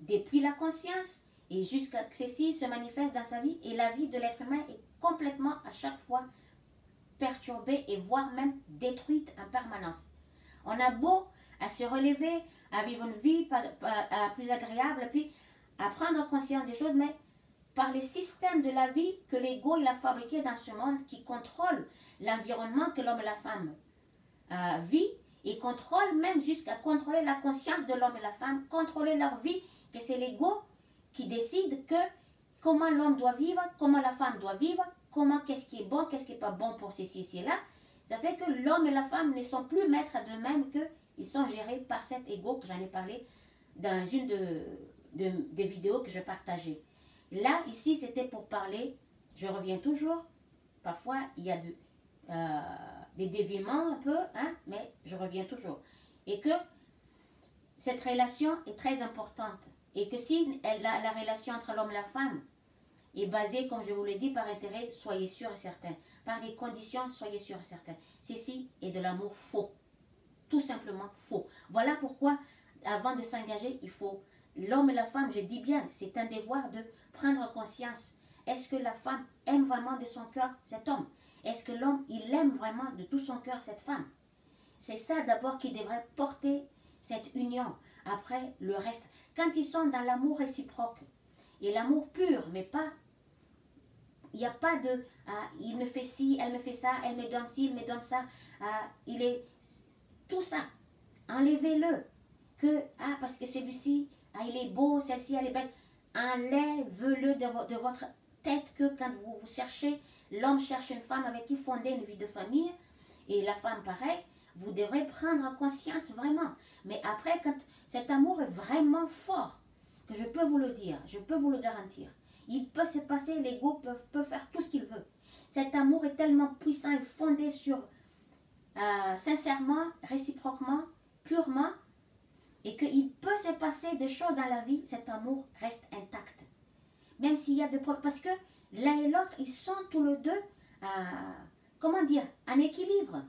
depuis la conscience, et jusqu'à que ceci se manifeste dans sa vie, et la vie de l'être humain est complètement à chaque fois perturbée, et voire même détruite en permanence. On a beau à se relever, à vivre une vie plus agréable, puis à prendre conscience des choses, mais par les systèmes de la vie que l'ego il a fabriqué dans ce monde, qui contrôle l'environnement que l'homme et la femme vit, et contrôle même jusqu'à contrôler la conscience de l'homme et la femme, contrôler leur vie, que c'est l'ego qui décide que comment l'homme doit vivre, comment la femme doit vivre, qu'est-ce qui est bon, qu'est-ce qui n'est pas bon pour ceci, cela. Ça fait que l'homme et la femme ne sont plus maîtres d'eux-mêmes, qu'ils sont gérés par cet ego que j'en ai parlé dans une des vidéos que je partageais. Là, ici, c'était pour parler, je reviens toujours, parfois il y a des déviements un peu, hein, mais je reviens toujours. Et que cette relation est très importante. Et que si la relation entre l'homme et la femme est basée, comme je vous l'ai dit, par intérêt, soyez sûr et certain. Par des conditions, soyez sûr et certain. Ceci est de l'amour faux. Tout simplement faux. Voilà pourquoi, avant de s'engager, il faut, l'homme et la femme, je dis bien, c'est un devoir de prendre conscience. Est-ce que la femme aime vraiment de son cœur cet homme? Est-ce que l'homme, il aime vraiment de tout son cœur cette femme? C'est ça d'abord qui devrait porter cette union. Après, le reste. Quand ils sont dans l'amour réciproque, et l'amour pur, mais pas, il n'y a pas de, il me fait ci, elle me fait ça, elle me donne ci, il me donne ça, il est, tout ça, enlevez-le, que, parce que celui-ci, il est beau, celle-ci, elle est belle, enlève-le de votre tête, que quand vous cherchez, l'homme cherche une femme avec qui fonder une vie de famille, et la femme pareil, vous devrez prendre conscience vraiment. Mais après, quand cet amour est vraiment fort, que je peux vous le dire, je peux vous le garantir, il peut se passer, l'ego peut faire tout ce qu'il veut. Cet amour est tellement puissant et fondé sur sincèrement, réciproquement, purement, et qu'il peut se passer des choses dans la vie, cet amour reste intact. Même s'il y a des problèmes, parce que l'un et l'autre, ils sont tous les deux, comment dire, en équilibre.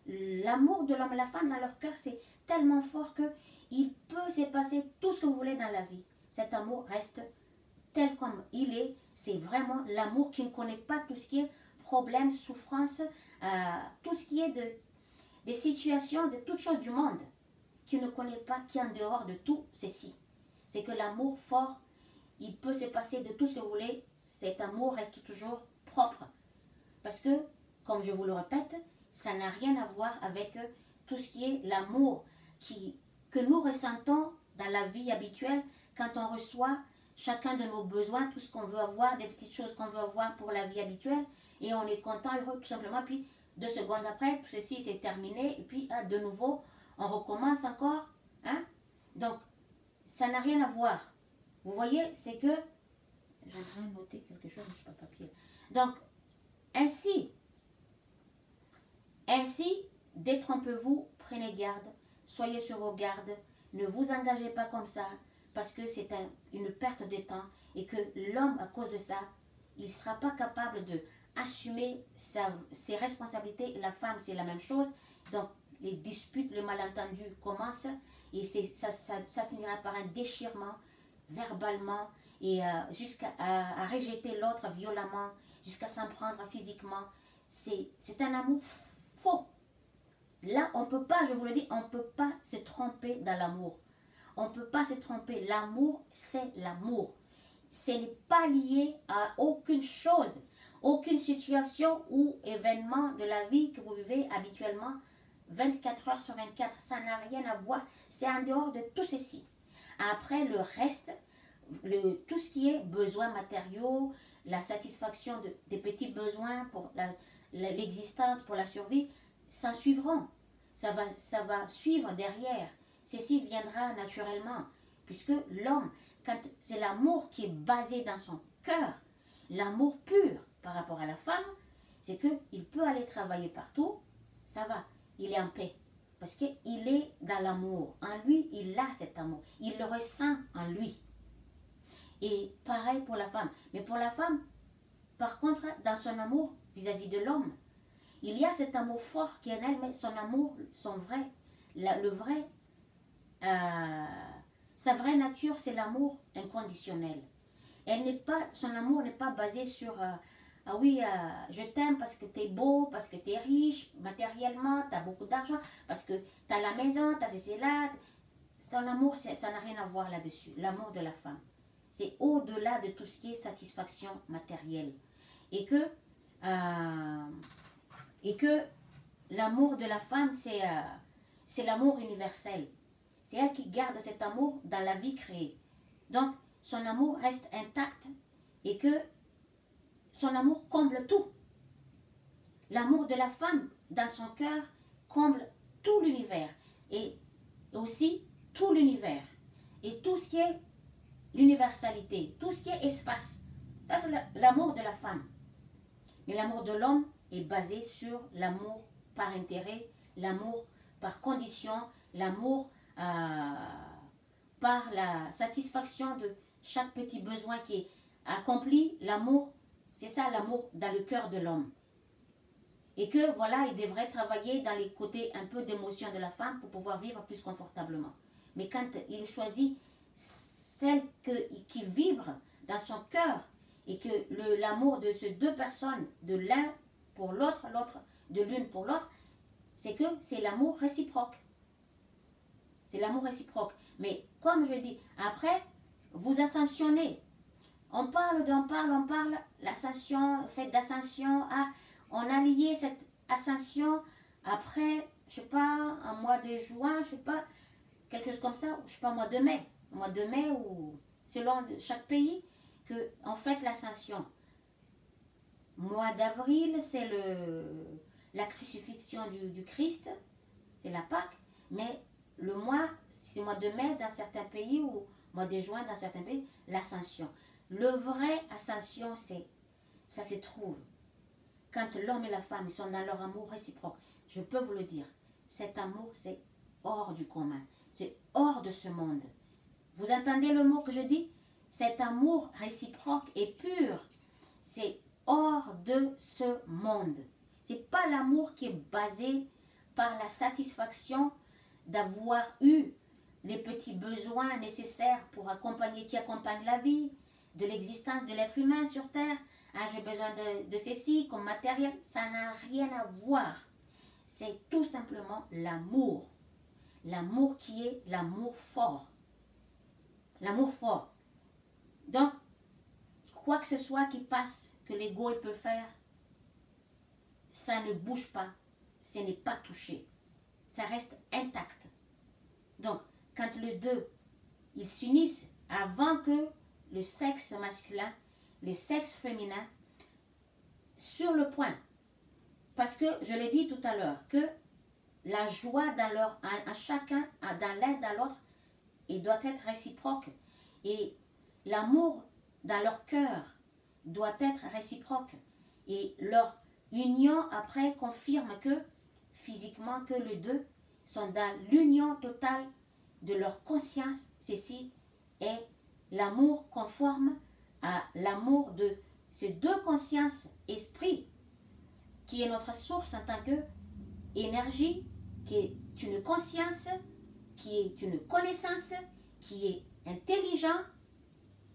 L'amour de l'homme et la femme dans leur cœur, c'est tellement fort que il peut se passer tout ce que vous voulez dans la vie. Cet amour reste tel comme il est. C'est vraiment l'amour qui ne connaît pas tout ce qui est problème, souffrance, tout ce qui est des situations, de toutes choses du monde, qui ne connaît pas, qui est en dehors de tout ceci. C'est que l'amour fort, il peut se passer de tout ce que vous voulez. Cet amour reste toujours propre. Parce que, comme je vous le répète, ça n'a rien à voir avec tout ce qui est l'amour que nous ressentons dans la vie habituelle quand on reçoit chacun de nos besoins, tout ce qu'on veut avoir, des petites choses qu'on veut avoir pour la vie habituelle, et on est content, heureux tout simplement, puis 2 secondes après, tout ceci c'est terminé, et puis de nouveau, on recommence encore. Hein? Donc, ça n'a rien à voir. Vous voyez, c'est que, j'aimerais noter quelque chose, mais je n'ai pas papier. Donc, ainsi, détrompez-vous, prenez garde, soyez sur vos gardes, ne vous engagez pas comme ça, parce que c'est une perte de temps, et que l'homme, à cause de ça, il ne sera pas capable d'assumer ses responsabilités. La femme, c'est la même chose. Donc, les disputes, les malentendus commencent, et ça finira par un déchirement, verbalement, et jusqu'à rejeter l'autre violemment, jusqu'à s'en prendre physiquement. C'est un amour faux. Là, on ne peut pas, je vous le dis, on ne peut pas se tromper dans l'amour. On ne peut pas se tromper. L'amour, c'est l'amour. Ce n'est pas lié à aucune chose, aucune situation ou événement de la vie que vous vivez habituellement 24 heures sur 24. Ça n'a rien à voir. C'est en dehors de tout ceci. Après, le reste, tout ce qui est besoins matériaux, la satisfaction des petits besoins pour l'existence, pour la survie, s'en suivront. Ça va suivre derrière. Ceci viendra naturellement. Puisque l'homme, quand c'est l'amour qui est basé dans son cœur, l'amour pur par rapport à la femme, c'est qu'il peut aller travailler partout, ça va, il est en paix. Parce qu'il est dans l'amour. En lui, il a cet amour. Il le ressent en lui. Et pareil pour la femme. Mais pour la femme, par contre, dans son amour vis-à-vis de l'homme, il y a cet amour fort qui est en elle, mais son amour, son vrai, le vrai, sa vraie nature, c'est l'amour inconditionnel. Son amour n'est pas basé sur ah oui, je t'aime parce que tu es beau, parce que tu es riche matériellement, tu as beaucoup d'argent, parce que tu as la maison, tu as ceci là. Son amour, ça n'a rien à voir là-dessus. L'amour de la femme, c'est au-delà de tout ce qui est satisfaction matérielle. Et que l'amour de la femme, c'est l'amour universel. C'est elle qui garde cet amour dans la vie créée. Donc, son amour reste intact et que son amour comble tout. L'amour de la femme dans son cœur comble tout l'univers et aussi tout l'univers et tout ce qui est l'universalité, tout ce qui est espace. Ça, c'est l'amour de la femme. Mais l'amour de l'homme est basé sur l'amour par intérêt, l'amour par condition, l'amour par la satisfaction de chaque petit besoin qui est accompli. L'amour, c'est ça l'amour dans le cœur de l'homme. Et que voilà, il devrait travailler dans les côtés un peu d'émotion de la femme pour pouvoir vivre plus confortablement. Mais quand il choisit celle qui vibre dans son cœur et que l'amour de ces deux personnes, de l'un pour l'autre, l'autre de l'une pour l'autre, c'est que c'est l'amour réciproque. C'est l'amour réciproque. Mais comme je dis, après, vous ascensionnez. On parle, l'ascension, fête d'ascension, on a lié cette ascension après, je sais pas, un mois de juin, je sais pas, quelque chose comme ça, je sais pas, mois de mai ou selon chaque pays, que on fête l'ascension. Mois d'avril, c'est la crucifixion du Christ, c'est la Pâque, mais le mois, c'est le mois de mai dans certains pays ou mois de juin dans certains pays, l'ascension. Le vrai ascension, ça se trouve quand l'homme et la femme sont dans leur amour réciproque. Je peux vous le dire, cet amour, c'est hors du commun, c'est hors de ce monde. Vous entendez le mot que je dis? Cet amour réciproque et pur, c'est hors de ce monde. C'est pas l'amour qui est basé par la satisfaction d'avoir eu les petits besoins nécessaires pour qui accompagnent la vie, de l'existence de l'être humain sur Terre. Ah, j'ai besoin de ceci comme matériel. Ça n'a rien à voir. C'est tout simplement l'amour. L'amour qui est l'amour fort. L'amour fort. Donc, quoi que ce soit qui passe, que l'ego peut faire, ça ne bouge pas. Ce n'est pas touché. Ça reste intact. Donc, quand les deux, ils s'unissent avant que le sexe masculin, le sexe féminin, sur le point. Parce que, je l'ai dit tout à l'heure, que la joie dans à chacun, dans l'un dans l'autre, il doit être réciproque. Et l'amour dans leur cœur doit être réciproque. Et leur union après confirme que, physiquement, que les deux sont dans l'union totale de leur conscience. Ceci est l'amour conforme à l'amour de ces deux consciences, esprit, qui est notre source en tant qu'énergie, qui est une conscience, qui est une connaissance, qui est intelligente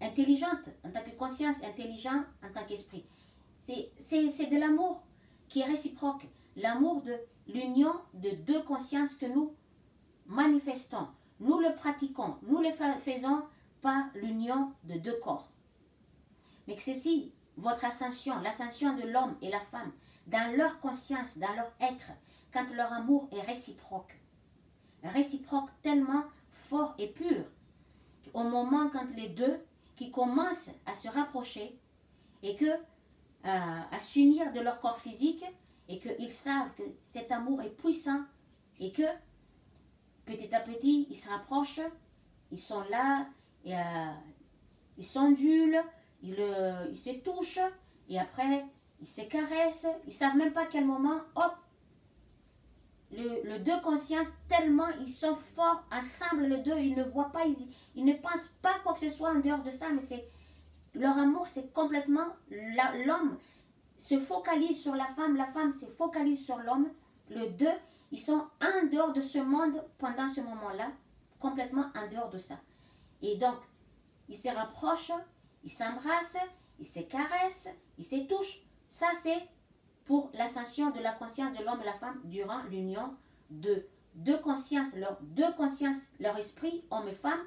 en tant que conscience, intelligent en tant qu'esprit. C'est de l'amour qui est réciproque, l'amour de l'union de deux consciences que nous manifestons. Nous le pratiquons, nous le faisons par l'union de deux corps. Mais que ceci, votre ascension, l'ascension de l'homme et la femme, dans leur conscience, dans leur être, quand leur amour est réciproque tellement fort et pur, au moment quand les deux qui commencent à se rapprocher et à s'unir de leur corps physique et qu'ils savent que cet amour est puissant et que petit à petit ils se rapprochent, ils sont là, ils s'ondulent, ils se touchent et après, ils se caressent. Ils ne savent même pas à quel moment, hop, le deux conscience, tellement ils sont forts ensemble, les deux, ils ne voient pas, ils ne pensent pas quoi que ce soit en dehors de ça, mais c'est leur amour, c'est complètement l'homme se focalise sur la femme se focalise sur l'homme. Les deux, ils sont en dehors de ce monde pendant ce moment-là, complètement en dehors de ça. Et donc, ils se rapprochent, ils s'embrassent, ils se caressent, ils se touchent. Ça, c'est pour l'ascension de la conscience de l'homme et la femme durant l'union de deux consciences, leur esprit, homme et femme,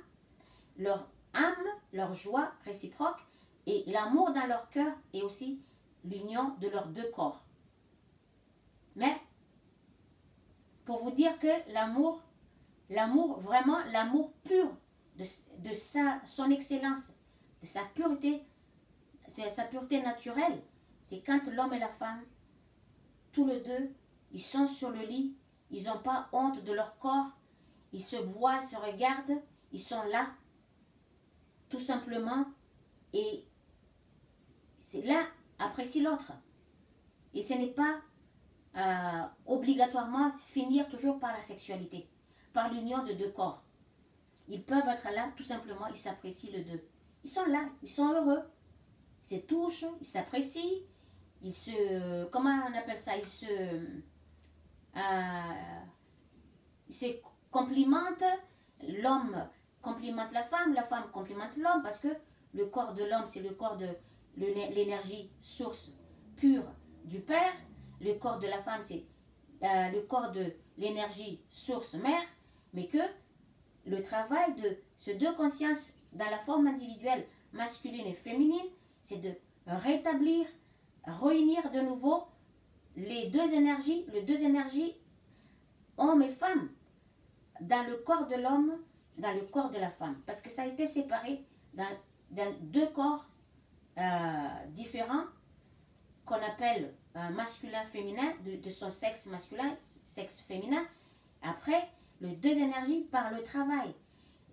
leur âme, leur joie réciproque et l'amour dans leur cœur et aussi l'union de leurs deux corps. Mais, pour vous dire que l'amour, vraiment, l'amour pur de son excellence, de sa pureté naturelle, c'est quand l'homme et la femme, tous les deux, ils sont sur le lit, ils n'ont pas honte de leur corps, ils se voient, se regardent, ils sont là, tout simplement, et c'est l'un apprécie l'autre. Et ce n'est pas obligatoirement finir toujours par la sexualité, par l'union de deux corps. Ils peuvent être là, tout simplement, ils s'apprécient les deux. Ils sont là, ils sont heureux, ils se touchent, ils s'apprécient, ils se... Comment on appelle ça? Ils se complimentent, l'homme complimente la femme complimente l'homme, parce que le corps de l'homme, c'est le corps de l'énergie source pure du Père, le corps de la femme, c'est le corps de l'énergie source mère, mais que le travail de ces deux consciences dans la forme individuelle masculine et féminine, c'est de rétablir, réunir de nouveau les deux énergies homme et femme, dans le corps de l'homme, dans le corps de la femme. Parce que ça a été séparé dans deux corps différents qu'on appelle masculin-féminin, de son sexe masculin, sexe féminin. Après, les deux énergies par le travail,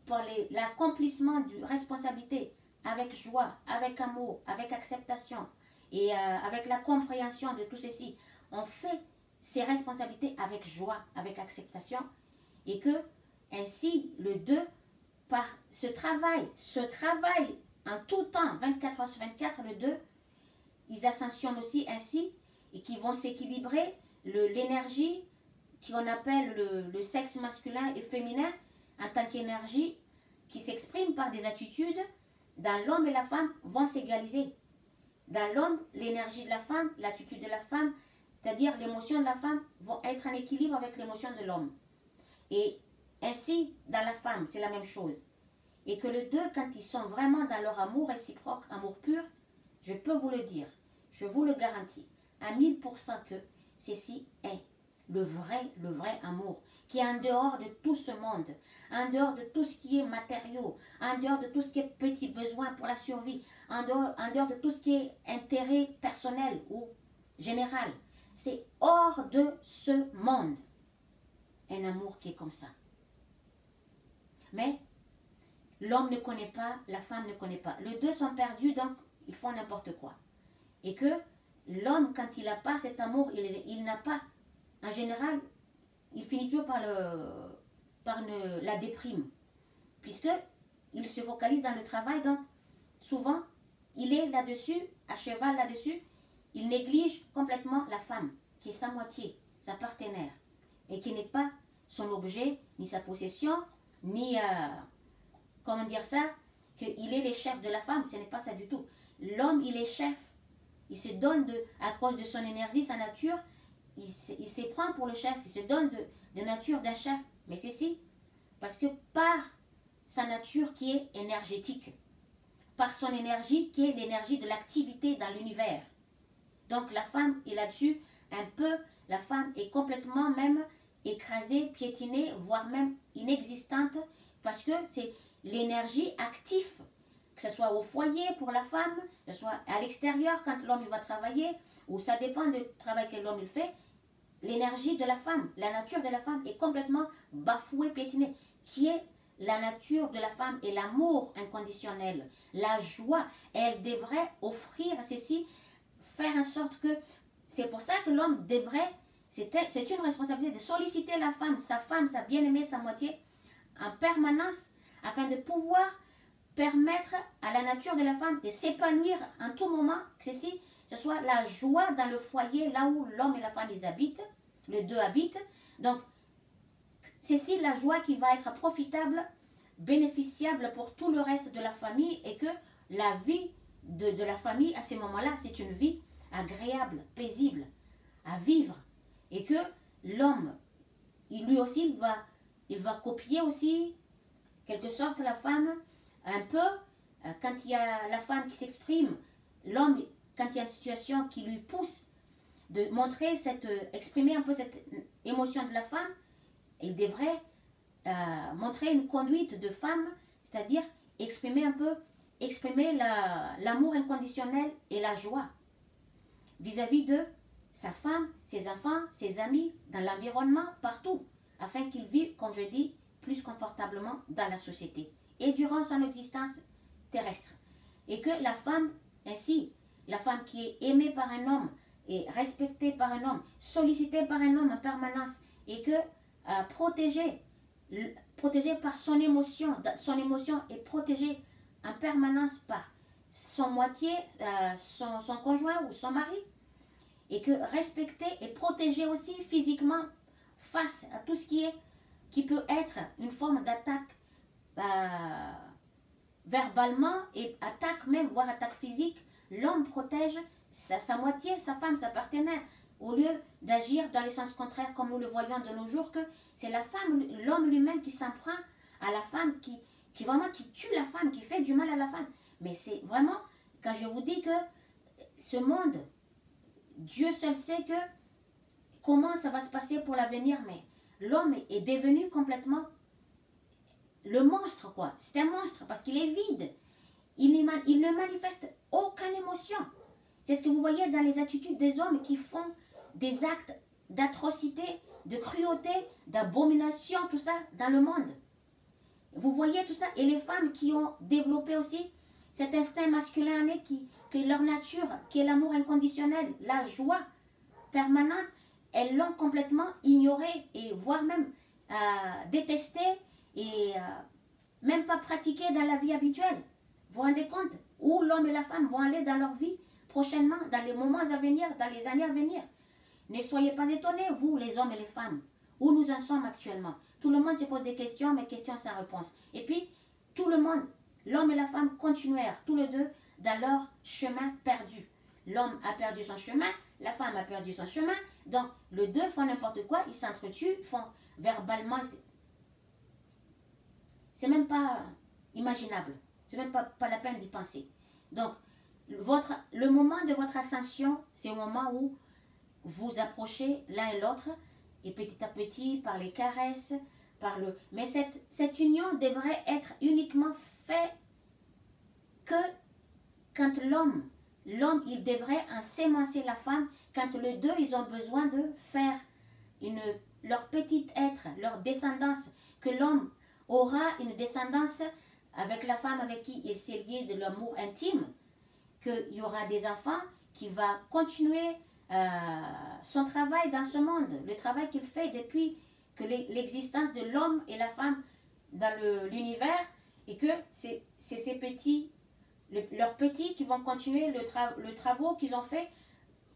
par l'accomplissement de responsabilité, avec joie, avec amour, avec acceptation et avec la compréhension de tout ceci. On fait ces responsabilités avec joie, avec acceptation, et que ainsi les deux, par ce travail en tout temps, 24 heures sur 24, les deux, ils ascensionnent aussi ainsi et qui vont s'équilibrer l'énergie qu'on appelle le sexe masculin et féminin en tant qu'énergie qui s'exprime par des attitudes. Dans l'homme et la femme vont s'égaliser. Dans l'homme, l'énergie de la femme, l'attitude de la femme, c'est-à-dire l'émotion de la femme, vont être en équilibre avec l'émotion de l'homme. Et ainsi, dans la femme, c'est la même chose. Et que les deux, quand ils sont vraiment dans leur amour réciproque, amour pur, je peux vous le dire, je vous le garantis, à 1000% que ceci est le vrai amour, qui est en dehors de tout ce monde, en dehors de tout ce qui est matériaux, en dehors de tout ce qui est petits besoins pour la survie, en dehors de tout ce qui est intérêt personnel ou général. C'est hors de ce monde, un amour qui est comme ça. Mais l'homme ne connaît pas, la femme ne connaît pas. Les deux sont perdus, donc ils font n'importe quoi. Et que l'homme, quand il n'a pas cet amour, il n'a pas, en général, il finit toujours par la déprime. Puisqu'il se focalise dans le travail, donc souvent, il est là-dessus, à cheval là-dessus, il néglige complètement la femme, qui est sa moitié, sa partenaire, et qui n'est pas son objet, ni sa possession, ni, comment dire ça, qu'il est le chef de la femme, ce n'est pas ça du tout. L'homme, il est chef, il se donne, à cause de son énergie, sa nature, il se prend pour le chef, il se donne de nature d'un chef, mais c'est si, parce que par sa nature qui est énergétique, par son énergie qui est l'énergie de l'activité dans l'univers. Donc la femme est là-dessus, un peu, la femme est complètement même écrasée, piétinée, voire même inexistante, parce que c'est l'énergie active, que ce soit au foyer pour la femme, que ce soit à l'extérieur quand l'homme va travailler, ou ça dépend du travail que l'homme fait, l'énergie de la femme, la nature de la femme est complètement bafouée, piétinée, qui est la nature de la femme est l'amour inconditionnel, la joie. Elle devrait offrir ceci, faire en sorte que, c'est pour ça que l'homme devrait, c'est une responsabilité de solliciter la femme, sa bien-aimée, sa moitié, en permanence, afin de pouvoir permettre à la nature de la femme de s'épanouir en tout moment, que ceci, ce soit la joie dans le foyer, là où l'homme et la femme ils habitent, les deux habitent. Donc, ceci, la joie qui va être profitable, bénéficiable pour tout le reste de la famille, et que la vie de la famille, à ce moment-là, c'est une vie agréable, paisible, à vivre. Et que l'homme, lui aussi, il va copier aussi, quelque sorte, la femme, un peu, quand il y a la femme qui s'exprime, l'homme, quand il y a une situation qui lui pousse de montrer exprimer un peu cette émotion de la femme, il devrait montrer une conduite de femme, c'est-à-dire exprimer l'amour inconditionnel et la joie vis-à-vis de sa femme, ses enfants, ses amis, dans l'environnement, partout, afin qu'il vive, comme je dis, plus confortablement dans la société et durant son existence terrestre. Et que la femme, ainsi, la femme qui est aimée par un homme, et respectée par un homme, sollicitée par un homme en permanence, et que protégée par son émotion est protégée en permanence par son moitié, son conjoint ou son mari, et que respectée et protégée aussi physiquement face à tout ce qui peut être une forme d'attaque verbalement, et attaque même, voire attaque physique. L'homme protège sa moitié, sa femme, sa partenaire, au lieu d'agir dans le sens contraire, comme nous le voyons de nos jours, que c'est la femme, l'homme lui-même qui s'en prend à la femme, qui tue la femme, qui fait du mal à la femme. Mais c'est vraiment, quand je vous dis que ce monde, Dieu seul sait que comment ça va se passer pour l'avenir, mais l'homme est devenu complètement le monstre, quoi. C'est un monstre parce qu'il est vide. Il ne manifeste aucune émotion. C'est ce que vous voyez dans les attitudes des hommes qui font des actes d'atrocité, de cruauté, d'abomination, tout ça dans le monde. Vous voyez tout ça. Et les femmes qui ont développé aussi cet instinct masculin que leur nature, qui est l'amour inconditionnel, la joie permanente, elles l'ont complètement ignoré, et voire même détesté, et même pas pratiqué dans la vie habituelle. Vous vous rendez compte où l'homme et la femme vont aller dans leur vie prochainement, dans les moments à venir, dans les années à venir. Ne soyez pas étonnés, vous, les hommes et les femmes, où nous en sommes actuellement. Tout le monde se pose des questions, mais questions sans réponse. Et puis, tout le monde, l'homme et la femme continuèrent, tous les deux, dans leur chemin perdu. L'homme a perdu son chemin, la femme a perdu son chemin. Donc, les deux font n'importe quoi, ils s'entretuent, font verbalement. C'est même pas imaginable. C'est même pas la peine d'y penser. Donc, le moment de votre ascension, c'est au moment où vous approchez l'un et l'autre, et petit à petit, par les caresses, mais cette union devrait être uniquement faite que quand l'homme, il devrait en s'émancer la femme, quand les deux, ils ont besoin de faire leur petit être, leur descendance, que l'homme aura une descendance avec la femme avec qui il s'est lié de l'amour intime, qu'il y aura des enfants, qui va continuer son travail dans ce monde, le travail qu'il fait depuis que l'existence de l'homme et la femme dans l'univers, et que c'est ces petits, leurs petits qui vont continuer le travail qu'ils ont fait,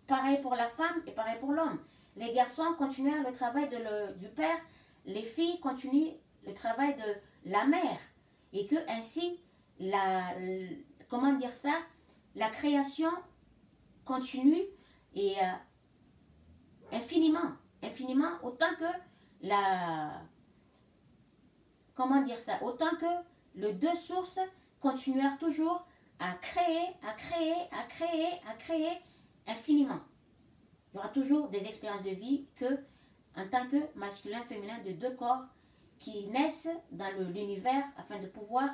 pareil pour la femme et pareil pour l'homme. Les garçons continuent le travail du père, les filles continuent le travail de la mère, et que ainsi, comment dire ça, la création continue, et infiniment, autant que comment dire ça, autant que les deux sources continuèrent toujours à créer infiniment. Il y aura toujours des expériences de vie en tant que masculin, féminin, de deux corps qui naissent dans l'univers afin de pouvoir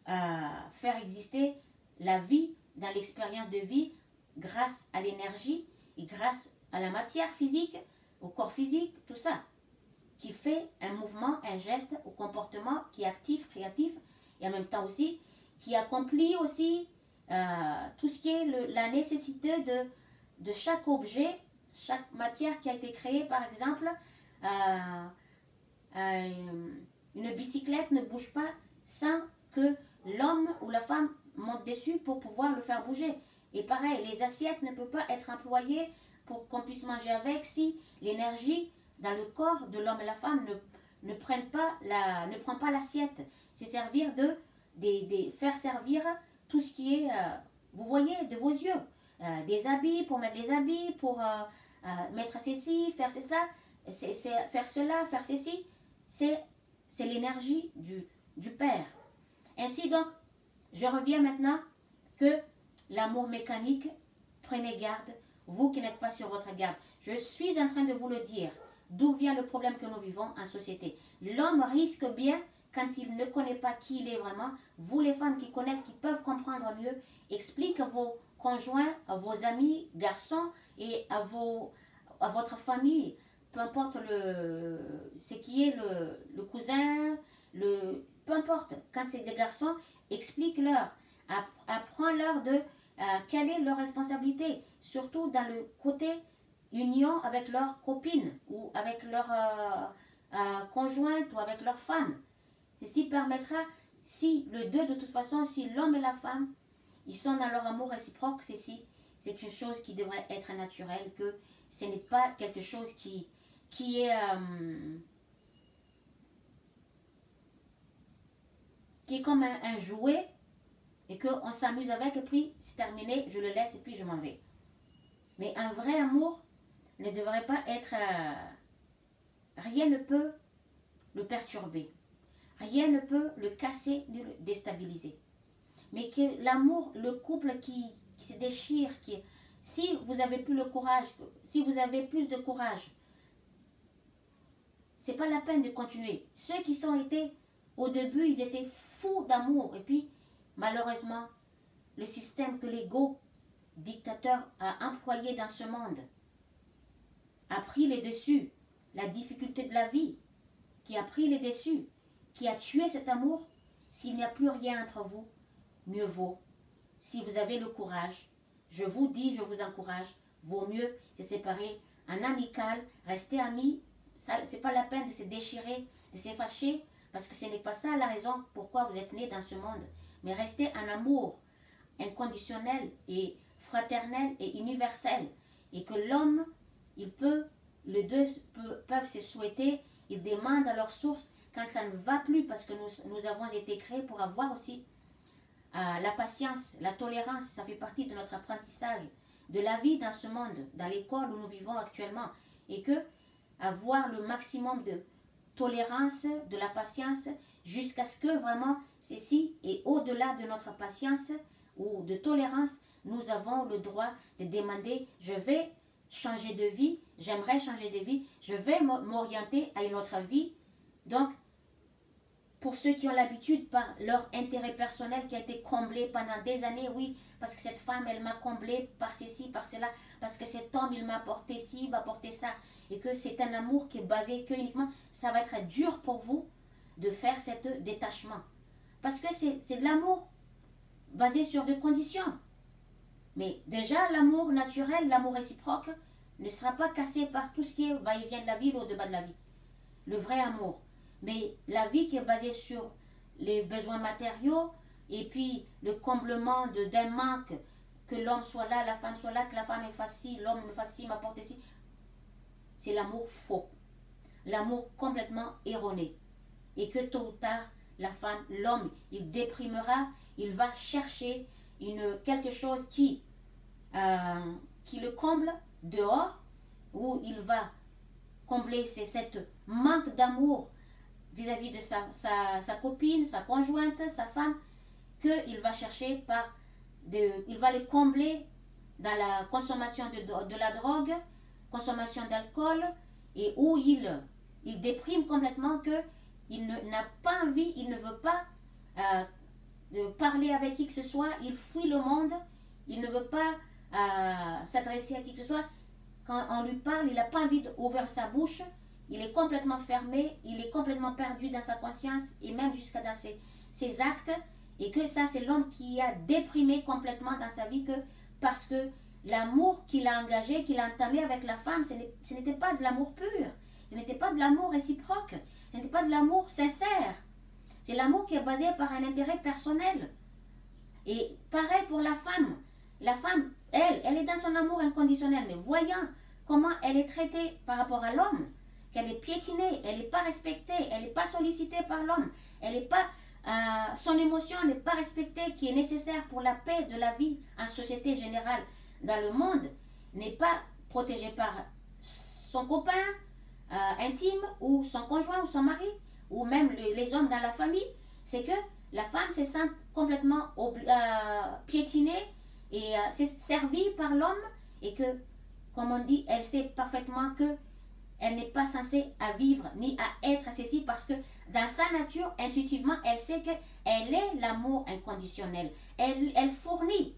faire exister la vie dans l'expérience de vie grâce à l'énergie et grâce à la matière physique, au corps physique, tout ça, qui fait un mouvement, un geste ou comportement qui est actif, créatif, et en même temps aussi qui accomplit aussi tout ce qui est la nécessité de chaque objet, chaque matière qui a été créée, par exemple, une bicyclette ne bouge pas sans que l'homme ou la femme monte dessus pour pouvoir le faire bouger. Et pareil, les assiettes ne peuvent pas être employées pour qu'on puisse manger avec si l'énergie dans le corps de l'homme et la femme ne prend pas l'assiette. C'est servir faire servir tout ce qui est, vous voyez, de vos yeux. Des habits, pour mettre les habits, pour mettre ceci, faire ça, faire cela, faire ceci. C'est l'énergie du Père. Ainsi donc, je reviens maintenant que l'amour mécanique, prenez garde, vous qui n'êtes pas sur votre garde. Je suis en train de vous le dire, d'où vient le problème que nous vivons en société. L'homme risque bien, quand il ne connaît pas qui il est vraiment, vous les femmes qui connaissent, qui peuvent comprendre mieux, expliquez à vos conjoints, à vos amis, garçons et à votre famille, peu importe ce qui est le cousin, peu importe, quand c'est des garçons, explique-leur, apprends-leur de quelle est leur responsabilité, surtout dans le côté union avec leur copine ou avec leur conjointe ou avec leur femme. Ceci permettra, si les deux de toute façon, si l'homme et la femme, ils sont dans leur amour réciproque, c'est une chose qui devrait être naturelle, que ce n'est pas quelque chose qui est comme un jouet et qu'on s'amuse avec et puis c'est terminé, je le laisse et puis je m'en vais. Mais un vrai amour ne devrait pas être... rien ne peut le perturber. Rien ne peut le casser ni le déstabiliser. Mais que l'amour, le couple qui se déchire, si vous avez plus le courage, si vous avez plus de courage, c'est pas la peine de continuer. Ceux qui sont été au début, ils étaient fous d'amour. Et puis, malheureusement, le système que l'ego dictateur a employé dans ce monde a pris les dessus. La difficulté de la vie qui a pris les dessus, qui a tué cet amour. S'il n'y a plus rien entre vous, mieux vaut, si vous avez le courage, je vous dis, je vous encourage, vaut mieux se séparer en amical, rester amis. Ce n'est pas la peine de se déchirer, de se fâcher, parce que ce n'est pas ça la raison pourquoi vous êtes nés dans ce monde. Mais restez en amour inconditionnel et fraternel et universel. Et que l'homme, les deux peuvent se souhaiter, ils demandent à leur source quand ça ne va plus, parce que nous avons été créés pour avoir aussi la patience, la tolérance, ça fait partie de notre apprentissage, de la vie dans ce monde, dans l'école où nous vivons actuellement. Et que avoir le maximum de tolérance, de la patience, jusqu'à ce que vraiment ceci et au-delà de notre patience ou de tolérance, nous avons le droit de demander, je vais changer de vie, j'aimerais changer de vie, je vais m'orienter à une autre vie. Donc, pour ceux qui ont l'habitude par leur intérêt personnel qui a été comblé pendant des années, oui, parce que cette femme, elle m'a comblé par ceci, par cela, parce que cet homme, il m'a apporté ci, il m'a apporté ça, et que c'est un amour qui est basé que uniquement, ça va être dur pour vous de faire cet détachement. Parce que c'est de l'amour basé sur des conditions. Mais déjà, l'amour naturel, l'amour réciproque, ne sera pas cassé par tout ce qui est va-et-vient de la vie, au-delà de la vie. Le vrai amour. Mais la vie qui est basée sur les besoins matériaux et puis le comblement d'un manque, que l'homme soit là, la femme soit là, que la femme est facile, l'homme me fasse ci, m'apporte ci, c'est l'amour faux. L'amour complètement erroné. Et que tôt ou tard, la femme, l'homme, il déprimera, il va chercher quelque chose qui le comble dehors, où il va combler cette manque d'amour vis-à-vis de sa copine, sa conjointe, sa femme, qu'il va chercher il va les combler dans la consommation de la drogue, consommation d'alcool, et où il déprime complètement, qu'il n'a pas envie, il ne veut pas de parler avec qui que ce soit, il fuit le monde, il ne veut pas s'adresser à qui que ce soit. Quand on lui parle, il n'a pas envie d'ouvrir sa bouche, il est complètement fermé, il est complètement perdu dans sa conscience et même jusqu'à dans ses actes, et que ça c'est l'homme qui a déprimé complètement dans sa vie, que parce que l'amour qu'il a engagé, qu'il a entamé avec la femme, ce n'était pas de l'amour pur, ce n'était pas de l'amour réciproque, ce n'était pas de l'amour sincère, c'est l'amour qui est basé par un intérêt personnel. Et pareil pour la femme, elle est dans son amour inconditionnel, mais voyant comment elle est traitée par rapport à l'homme, qu'elle est piétinée, elle n'est pas respectée, elle n'est pas sollicitée par l'homme, elle n'est pas, son émotion n'est pas respectée, qui est nécessaire pour la paix de la vie en société générale dans le monde, n'est pas protégée par son copain intime ou son conjoint ou son mari, ou même les hommes dans la famille. C'est que la femme se sent complètement piétinée et servie par l'homme, et que, comme on dit, elle sait parfaitement que elle n'est pas censée à vivre ni à être ceci, parce que dans sa nature, intuitivement, elle sait qu'elle est l'amour inconditionnel. Elle fournit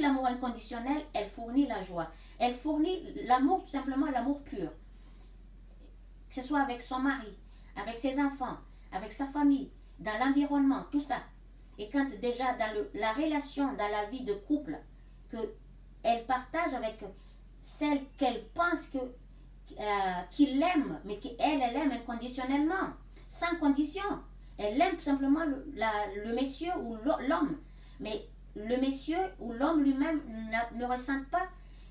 l'amour inconditionnel, elle fournit la joie, elle fournit l'amour, tout simplement l'amour pur. Que ce soit avec son mari, avec ses enfants, avec sa famille, dans l'environnement, tout ça. Et quand déjà dans la relation, dans la vie de couple, qu'elle partage avec celle qu'elle pense qu'il aime, mais qu'elle aime inconditionnellement, sans condition. Elle aime tout simplement le monsieur ou l'homme. Mais le monsieur ou l'homme lui-même ne ressent pas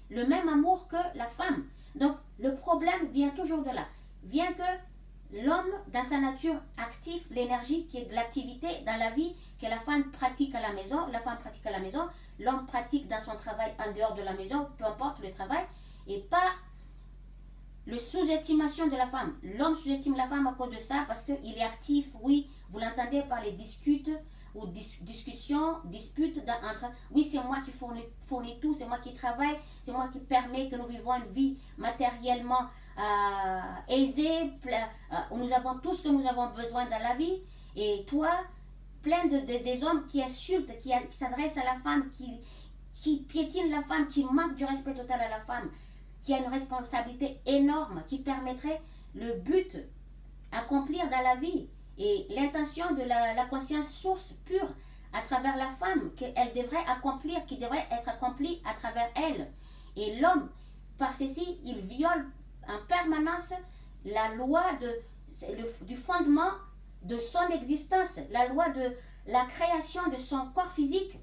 le même amour que la femme. Donc le problème vient toujours de là. Vient que l'homme, dans sa nature, active l'énergie qui est de l'activité dans la vie que la femme pratique à la maison. La femme pratique à la maison, l'homme pratique dans son travail en dehors de la maison, peu importe le travail. Et par le sous-estimation de la femme. L'homme sous-estime la femme à cause de ça, parce qu'il est actif, oui, vous l'entendez par les discutes ou discussions, disputes entre, oui, c'est moi qui fournis tout, c'est moi qui travaille, c'est moi qui permet que nous vivons une vie matériellement aisée, où nous avons tout ce que nous avons besoin dans la vie, et toi, plein des hommes qui insultent, qui s'adressent à la femme, qui piétinent la femme, qui manquent du respect total à la femme, qui a une responsabilité énorme, qui permettrait le but accomplir dans la vie et l'intention de la conscience source pure à travers la femme qu'elle devrait accomplir, qui devrait être accomplie à travers elle. Et l'homme, par ceci, il viole en permanence la loi du fondement de son existence, la loi de la création de son corps physique.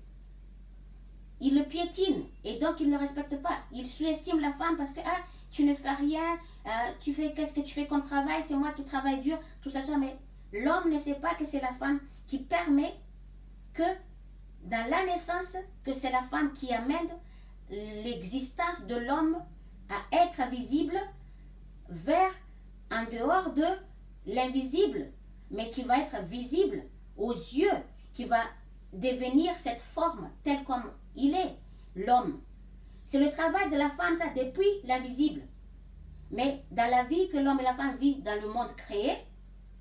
Il le piétine et donc il ne respecte pas. Il sous-estime la femme parce que tu ne fais rien, qu'est-ce que tu fais comme travail, c'est moi qui travaille dur, tout ça, mais l'homme ne sait pas que c'est la femme qui permet que dans la naissance, que c'est la femme qui amène l'existence de l'homme à être visible vers en dehors de l'invisible, mais qui va être visible aux yeux, qui va devenir cette forme telle comme il est, l'homme. C'est le travail de la femme, ça, depuis l'invisible. Mais dans la vie que l'homme et la femme vivent dans le monde créé,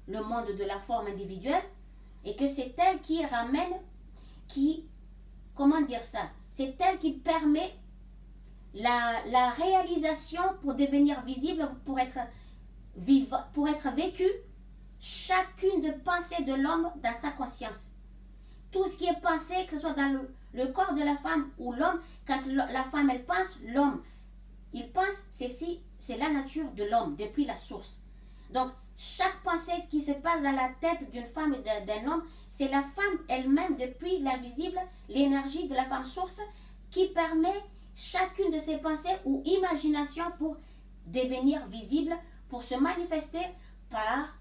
le monde de la forme individuelle, et que c'est elle qui ramène, comment dire ça, c'est elle qui permet la réalisation pour devenir visible, pour être vécue, chacune de pensées de l'homme dans sa conscience. Tout ce qui est pensé, que ce soit dans le corps de la femme ou l'homme, quand la femme elle pense, l'homme il pense, c'est la nature de l'homme depuis la source. Donc chaque pensée qui se passe dans la tête d'une femme et d'un homme, c'est la femme elle-même depuis l'invisible, l'énergie de la femme source qui permet chacune de ses pensées ou imaginations pour devenir visible, pour se manifester par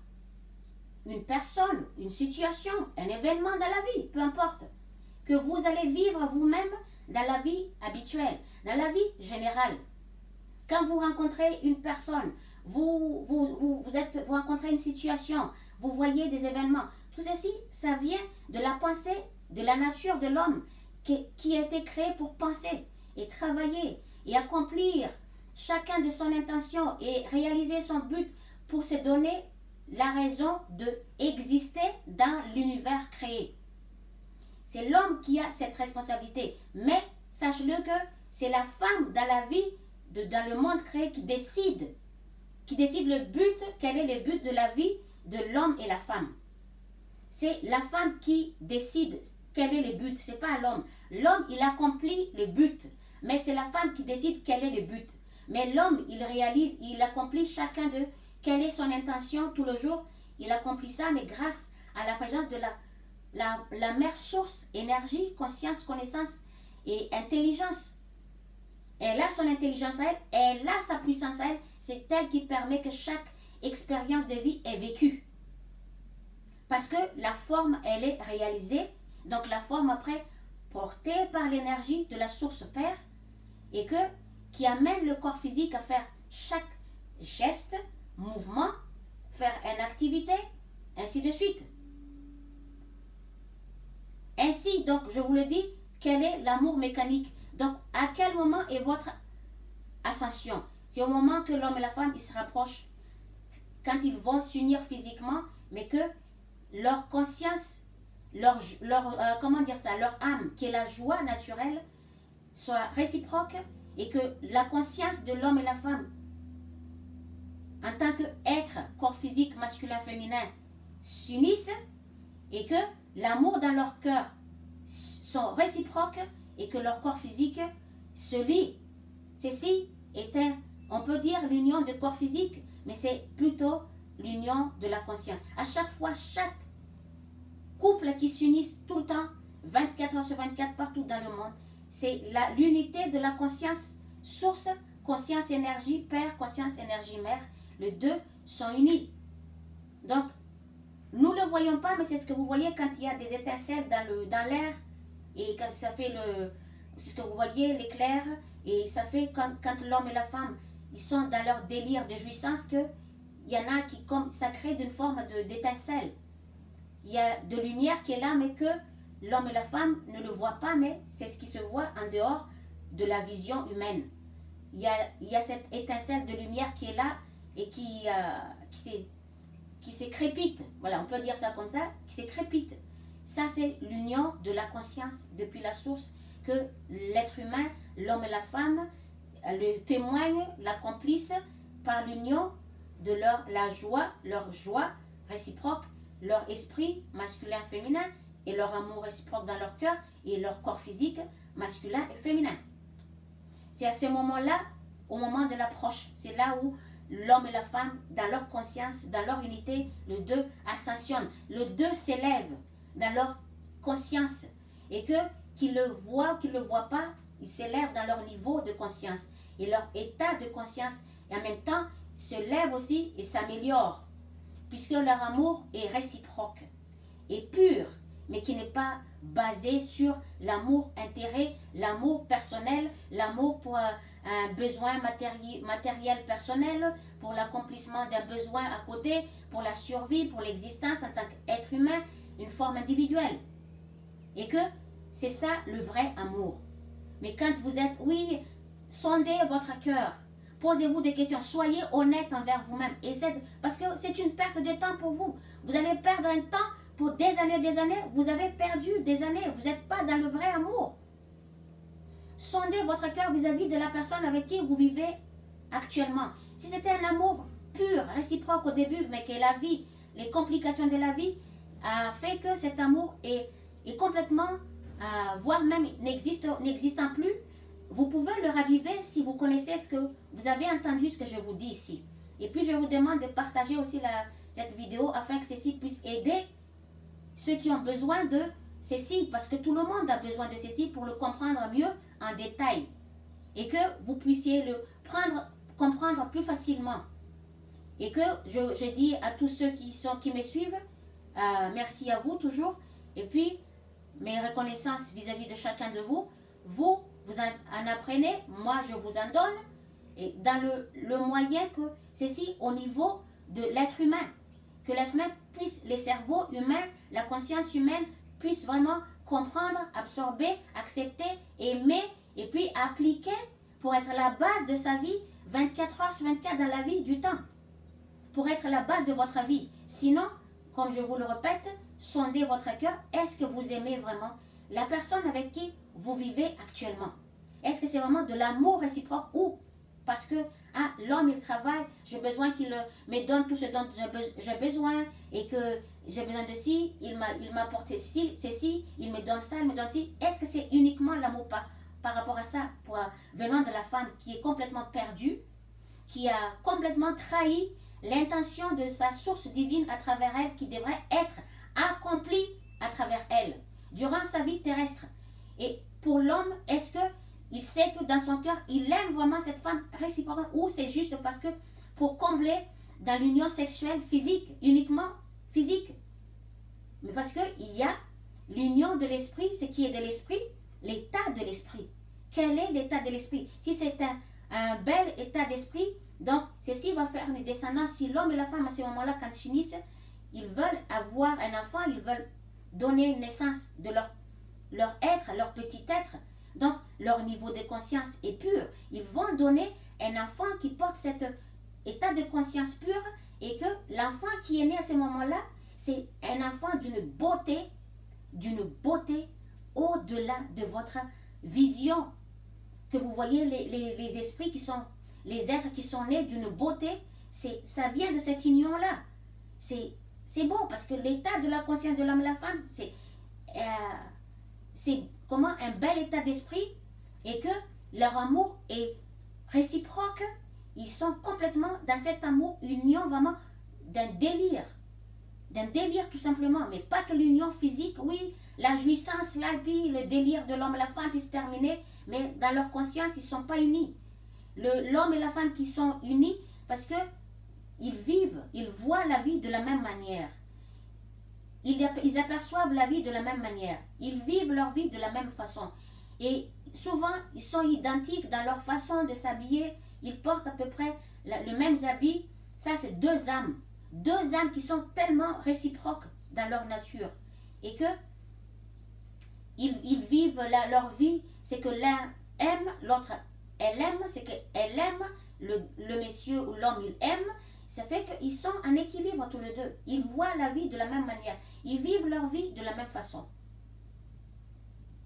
une personne, une situation, un événement dans la vie, peu importe, que vous allez vivre vous-même dans la vie habituelle, dans la vie générale. Quand vous rencontrez une personne, vous rencontrez une situation, vous voyez des événements, tout ceci, ça vient de la pensée, de la nature de l'homme qui a été créé pour penser et travailler et accomplir chacun de son intention et réaliser son but pour se donner la raison d'exister dans l'univers créé. C'est l'homme qui a cette responsabilité. Mais sache-le que c'est la femme dans la vie, dans le monde créé qui décide qui décide le but, quel est le but de la vie de l'homme et la femme. C'est la femme qui décide quel est le but, ce n'est pas l'homme. L'homme, il accomplit le but, mais c'est la femme qui décide quel est le but. Mais l'homme, il réalise, il accomplit chacun de quelle est son intention tout le jour. Il accomplit ça, mais grâce à la présence de la mère source, énergie, conscience, connaissance et intelligence. Elle a son intelligence à elle, elle a sa puissance à elle. C'est elle qui permet que chaque expérience de vie est vécue. Parce que la forme, elle est réalisée. Donc la forme après, portée par l'énergie de la source Père, et qui amène le corps physique à faire chaque geste, mouvement, faire une activité, ainsi de suite. Ainsi, donc, je vous le dis, quel est l'amour mécanique? Donc, à quel moment est votre ascension? C'est au moment que l'homme et la femme, ils se rapprochent, quand ils vont s'unir physiquement, mais que leur conscience, leur âme, qui est la joie naturelle, soit réciproque, et que la conscience de l'homme et la femme, en tant qu'être, corps physique, masculin, féminin, s'unissent, et que l'amour dans leur cœur sont réciproques, et que leur corps physique se lie. Ceci est on peut dire l'union de corps physique, mais c'est plutôt l'union de la conscience. À chaque fois, chaque couple qui s'unissent tout le temps, 24 heures sur 24, partout dans le monde, c'est l'unité de la conscience source, conscience énergie père, conscience énergie mère. Les deux sont unis. Donc, nous ne le voyons pas, mais c'est ce que vous voyez quand il y a des étincelles dans l'air, et quand ça fait c'est ce que vous voyez, l'éclair, et ça fait quand l'homme et la femme, ils sont dans leur délire de jouissance, que il y en a qui, comme ça crée d'une forme d'étincelle. Il y a de lumière qui est là, mais que l'homme et la femme ne le voient pas, mais c'est ce qui se voit en dehors de la vision humaine. Il y a cette étincelle de lumière qui est là et qui s'écrépite. Voilà, on peut dire ça comme ça, qui s'écrépite. Ça, c'est l'union de la conscience depuis la source, que l'être humain, l'homme et la femme, le témoignent, l'accomplissent par l'union de leur joie réciproque, leur esprit masculin féminin, et leur amour réciproque dans leur cœur, et leur corps physique masculin et féminin. C'est à ce moment-là, au moment de l'approche, c'est là où l'homme et la femme, dans leur conscience, dans leur unité, le deux ascensionnent, le deux s'élève dans leur conscience, et qu'ils le voient ou qu'ils ne le voient pas, ils s'élèvent dans leur niveau de conscience, et leur état de conscience, et en même temps, se lève aussi et s'améliore, puisque leur amour est réciproque et pur, mais qui n'est pas basé sur l'amour intérêt, l'amour personnel, l'amour pour un besoin matériel personnel, pour l'accomplissement d'un besoin à côté, pour la survie, pour l'existence en tant qu'être humain, une forme individuelle. Et que c'est ça le vrai amour. Mais quand vous êtes, oui, sondez votre cœur, posez-vous des questions, soyez honnête envers vous-même, parce que c'est une perte de temps pour vous. Vous allez perdre un temps pour des années, vous avez perdu des années, vous n'êtes pas dans le vrai amour. Sondez votre cœur vis-à-vis de la personne avec qui vous vivez actuellement. Si c'était un amour pur, réciproque au début, mais que la vie, les complications de la vie, a fait que cet amour est complètement, voire même n'existant plus, vous pouvez le raviver si vous connaissez ce que vous avez entendu, ce que je vous dis ici. Et puis je vous demande de partager aussi cette vidéo afin que ceci puisse aider ceux qui ont besoin de ceci, parce que tout le monde a besoin de ceci pour le comprendre mieux en détail, et que vous puissiez le comprendre plus facilement. Et que je dis à tous ceux qui me suivent, merci à vous toujours, et puis mes reconnaissances vis-à-vis de chacun de vous. Vous en apprenez, moi je vous en donne, et dans le moyen que ceci au niveau de l'être humain, que l'être humain puisse, les cerveaux humains, la conscience humaine puisse vraiment comprendre, absorber, accepter, aimer, et puis appliquer pour être la base de sa vie 24 heures sur 24 dans la vie du temps, pour être la base de votre vie. Sinon, comme je vous le répète, sondez votre cœur. Est-ce que vous aimez vraiment la personne avec qui vous vivez actuellement? Est-ce que c'est vraiment de l'amour réciproque, ou parce que Ah, l'homme, il travaille, j'ai besoin qu'il me donne tout ce dont j'ai besoin, et que j'ai besoin de ci, il m'a apporté ceci, il me donne ça, il me donne ci. Est-ce que c'est uniquement l'amour par rapport à ça, venant de la femme qui est complètement perdue, qui a complètement trahi l'intention de sa source divine à travers elle, qui devrait être accomplie à travers elle, durant sa vie terrestre. Et pour l'homme, est-ce que il sait que dans son cœur, il aime vraiment cette femme réciproquement, ou c'est juste parce que pour combler dans l'union sexuelle physique, uniquement physique? Mais parce qu'il y a l'union de l'esprit, ce qui est de l'esprit, l'état de l'esprit. Quel est l'état de l'esprit? Si c'est un bel état d'esprit, donc ceci va faire une descendance. Si l'homme et la femme à ce moment-là, quand ils s'unissent, ils veulent avoir un enfant, ils veulent donner naissance de leur être, leur petit être. Donc, leur niveau de conscience est pur. Ils vont donner un enfant qui porte cet état de conscience pure, et que l'enfant qui est né à ce moment-là, c'est un enfant d'une beauté au-delà de votre vision. Que vous voyez les esprits qui sont, les êtres qui sont nés d'une beauté, ça vient de cette union-là. C'est beau, parce que l'état de la conscience de l'homme et la femme, c'est comment un bel état d'esprit, et que leur amour est réciproque. Ils sont complètement dans cet amour, union vraiment d'un délire tout simplement, mais pas que l'union physique, oui, la jouissance là, et puis le délire de l'homme et la femme puis se terminer, mais dans leur conscience, ils ne sont pas unis. L'homme et la femme qui sont unis, parce que ils voient la vie de la même manière. Ils aperçoivent la vie de la même manière. Ils vivent leur vie de la même façon. Et souvent, ils sont identiques dans leur façon de s'habiller. Ils portent à peu près le même habit. Ça, c'est deux âmes. Deux âmes qui sont tellement réciproques dans leur nature. Et que ils vivent leur vie. C'est que l'un aime, l'autre elle aime. C'est qu'elle aime, le monsieur ou l'homme, il aime. Ça fait qu'ils sont en équilibre tous les deux. Ils voient la vie de la même manière. Ils vivent leur vie de la même façon.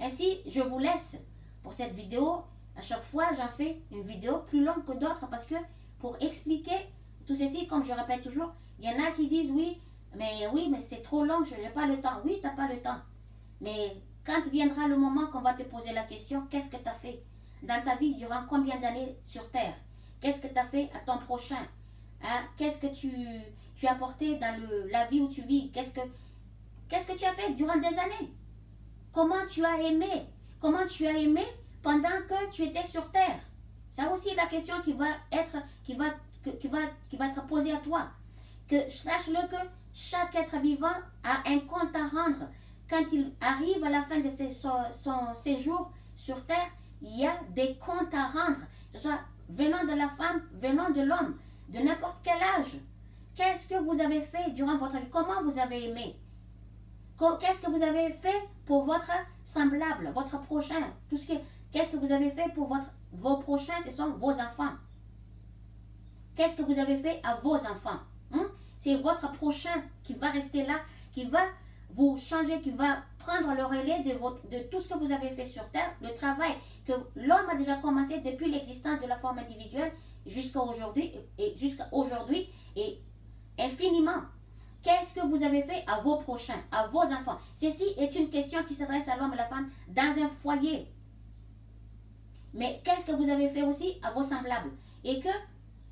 Ainsi, je vous laisse pour cette vidéo. À chaque fois, j'en fais une vidéo plus longue que d'autres, parce que pour expliquer tout ceci, comme je répète toujours, il y en a qui disent oui, mais c'est trop long, je n'ai pas le temps. Oui, tu n'as pas le temps. Mais quand viendra le moment qu'on va te poser la question, qu'est-ce que tu as fait dans ta vie durant combien d'années sur Terre? Qu'est-ce que tu as fait à ton prochain? Hein? Qu'est-ce que tu as apporté dans la vie où tu vis? Qu'est-ce que tu as fait durant des années? Comment tu as aimé? Comment tu as aimé pendant que tu étais sur Terre? C'est aussi la question qui va être posée à toi. Que sache-le que chaque être vivant a un compte à rendre. Quand il arrive à la fin de son séjour sur Terre, il y a des comptes à rendre. Que ce soit venant de la femme, venant de l'homme, de n'importe quel âge. Qu'est-ce que vous avez fait durant votre vie? Comment vous avez aimé? Qu'est-ce que vous avez fait pour votre semblable, votre prochain? Qu'est-ce que vous avez fait pour vos prochains? Ce sont vos enfants. Qu'est-ce que vous avez fait à vos enfants? C'est votre prochain qui va rester là, qui va vous changer, qui va prendre le relais de tout ce que vous avez fait sur Terre, le travail que l'homme a déjà commencé depuis l'existence de la forme individuelle jusqu'à aujourd'hui et infiniment. Qu'est-ce que vous avez fait à vos prochains, à vos enfants? Ceci est une question qui s'adresse à l'homme et à la femme dans un foyer. Mais qu'est-ce que vous avez fait aussi à vos semblables? Et que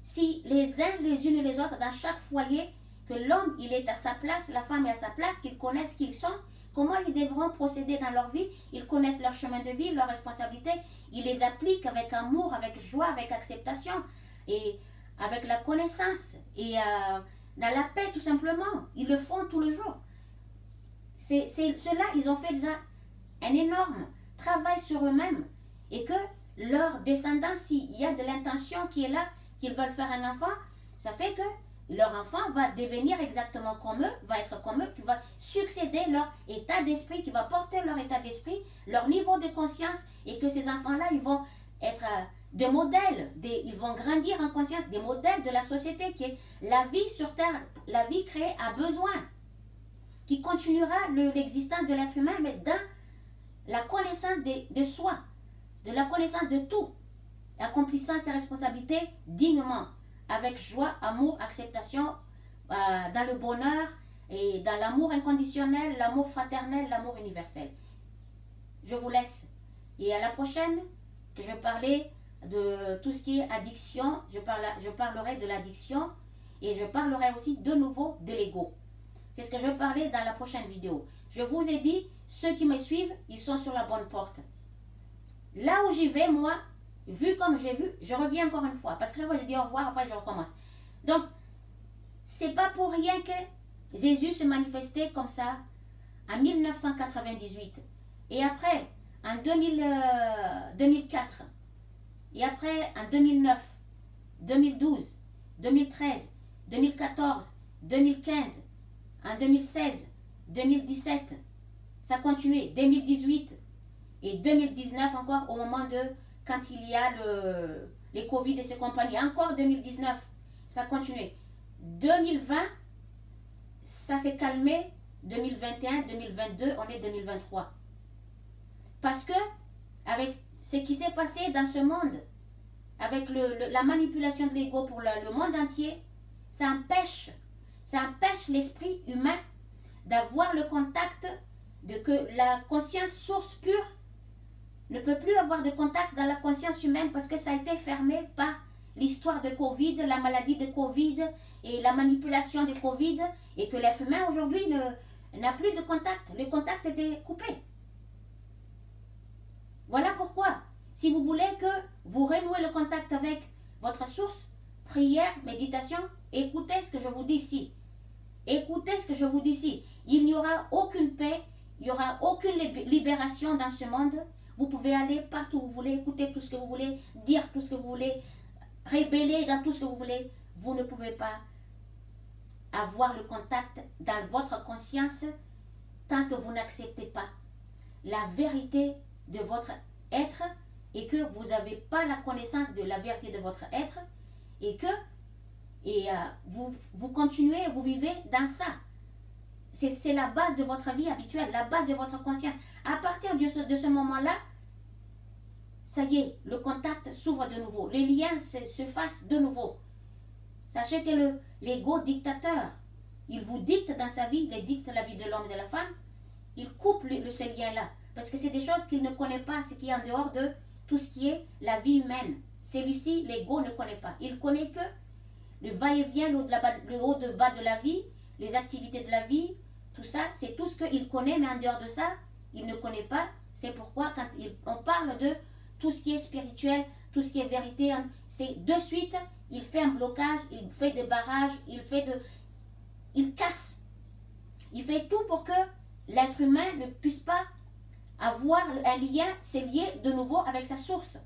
si les uns, les unes et les autres, dans chaque foyer, que l'homme, il est à sa place, la femme est à sa place, qu'ils connaissent qui ils sont, comment ils devront procéder dans leur vie, ils connaissent leur chemin de vie, leurs responsabilités, ils les appliquent avec amour, avec joie, avec acceptation, et avec la connaissance, et dans la paix tout simplement. Ils le font tous les jours. Ceux-là, ils ont fait déjà un énorme travail sur eux-mêmes, et que leur descendance, s'il y a de l'intention qui est là, qu'ils veulent faire un enfant, ça fait que leur enfant va devenir exactement comme eux, va être comme eux, qui va succéder leur état d'esprit, qui va porter leur état d'esprit, leur niveau de conscience, et que ces enfants-là, ils vont être des modèles, ils vont grandir en conscience, des modèles de la société qui est la vie sur Terre, la vie créée à besoin, qui continuera l'existence de l'être humain, mais dans la connaissance de soi, de la connaissance de tout. accomplissant ses responsabilités dignement, avec joie, amour, acceptation, dans le bonheur et dans l'amour inconditionnel, l'amour fraternel, l'amour universel. Je vous laisse. Et à la prochaine, que je vais parler de tout ce qui est addiction. Je parlerai de l'addiction et je parlerai aussi de nouveau de l'ego. C'est ce que je vais parler dans la prochaine vidéo. Je vous ai dit, ceux qui me suivent, ils sont sur la bonne porte. Là où j'y vais, moi, vu comme j'ai vu, je reviens encore une fois. Parce que chaque fois, je dis au revoir, après je recommence. Donc, c'est pas pour rien que Jésus se manifestait comme ça en 1998. Et après, en 2004, et après en 2009, 2012, 2013, 2014, 2015, en 2016, 2017, ça continuait, 2018 et 2019 encore au moment de quand il y a les Covid et ses compagnies, encore 2019, ça continuait. 2020, ça s'est calmé, 2021, 2022, on est 2023. Parce que, avec ce qui s'est passé dans ce monde, avec la manipulation de l'ego pour le monde entier, ça empêche l'esprit humain d'avoir le contact, de que la conscience source pure ne peut plus avoir de contact dans la conscience humaine parce que ça a été fermé par l'histoire de Covid, la maladie de Covid et la manipulation de Covid, et que l'être humain aujourd'hui n'a plus de contact. Le contact était coupé. Voilà pourquoi, si vous voulez que vous renouez le contact avec votre source, prière, méditation, écoutez ce que je vous dis ici. Écoutez ce que je vous dis ici. Il n'y aura aucune paix, il n'y aura aucune libération dans ce monde. Vous pouvez aller partout où vous voulez, écouter tout ce que vous voulez, dire tout ce que vous voulez, rébeller dans tout ce que vous voulez. Vous ne pouvez pas avoir le contact dans votre conscience tant que vous n'acceptez pas la vérité de votre être et que vous n'avez pas la connaissance de la vérité de votre être et que vous continuez, vous vivez dans ça. C'est la base de votre vie habituelle, la base de votre conscience. À partir de ce moment-là, ça y est, le contact s'ouvre de nouveau. Les liens se fassent de nouveau. Sachez que l'ego dictateur, il vous dicte dans sa vie, il dicte la vie de l'homme et de la femme. Il coupe ces liens-là. Parce que c'est des choses qu'il ne connaît pas, ce qui est en dehors de tout ce qui est la vie humaine. Celui-ci, l'ego ne connaît pas. Il connaît que le va-et-vient, le haut de bas de la vie, les activités de la vie, tout ça, c'est tout ce qu'il connaît, mais en dehors de ça, il ne connaît pas. C'est pourquoi quand on parle de tout ce qui est spirituel, tout ce qui est vérité, c'est de suite, il fait un blocage, il fait des barrages, il casse. Il fait tout pour que l'être humain ne puisse pas avoir un lien, se lier de nouveau avec sa source.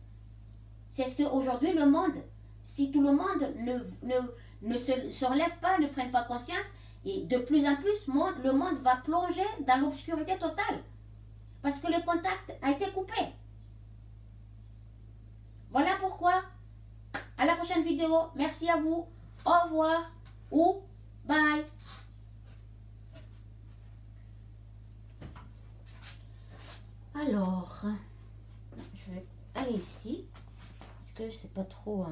C'est ce qu'aujourd'hui le monde, si tout le monde ne se relève pas, ne prenne pas conscience, et de plus en plus, le monde va plonger dans l'obscurité totale. Parce que le contact a été coupé. Voilà pourquoi, à la prochaine vidéo, merci à vous, au revoir ou bye. Alors, je vais aller ici, parce que c'est pas trop...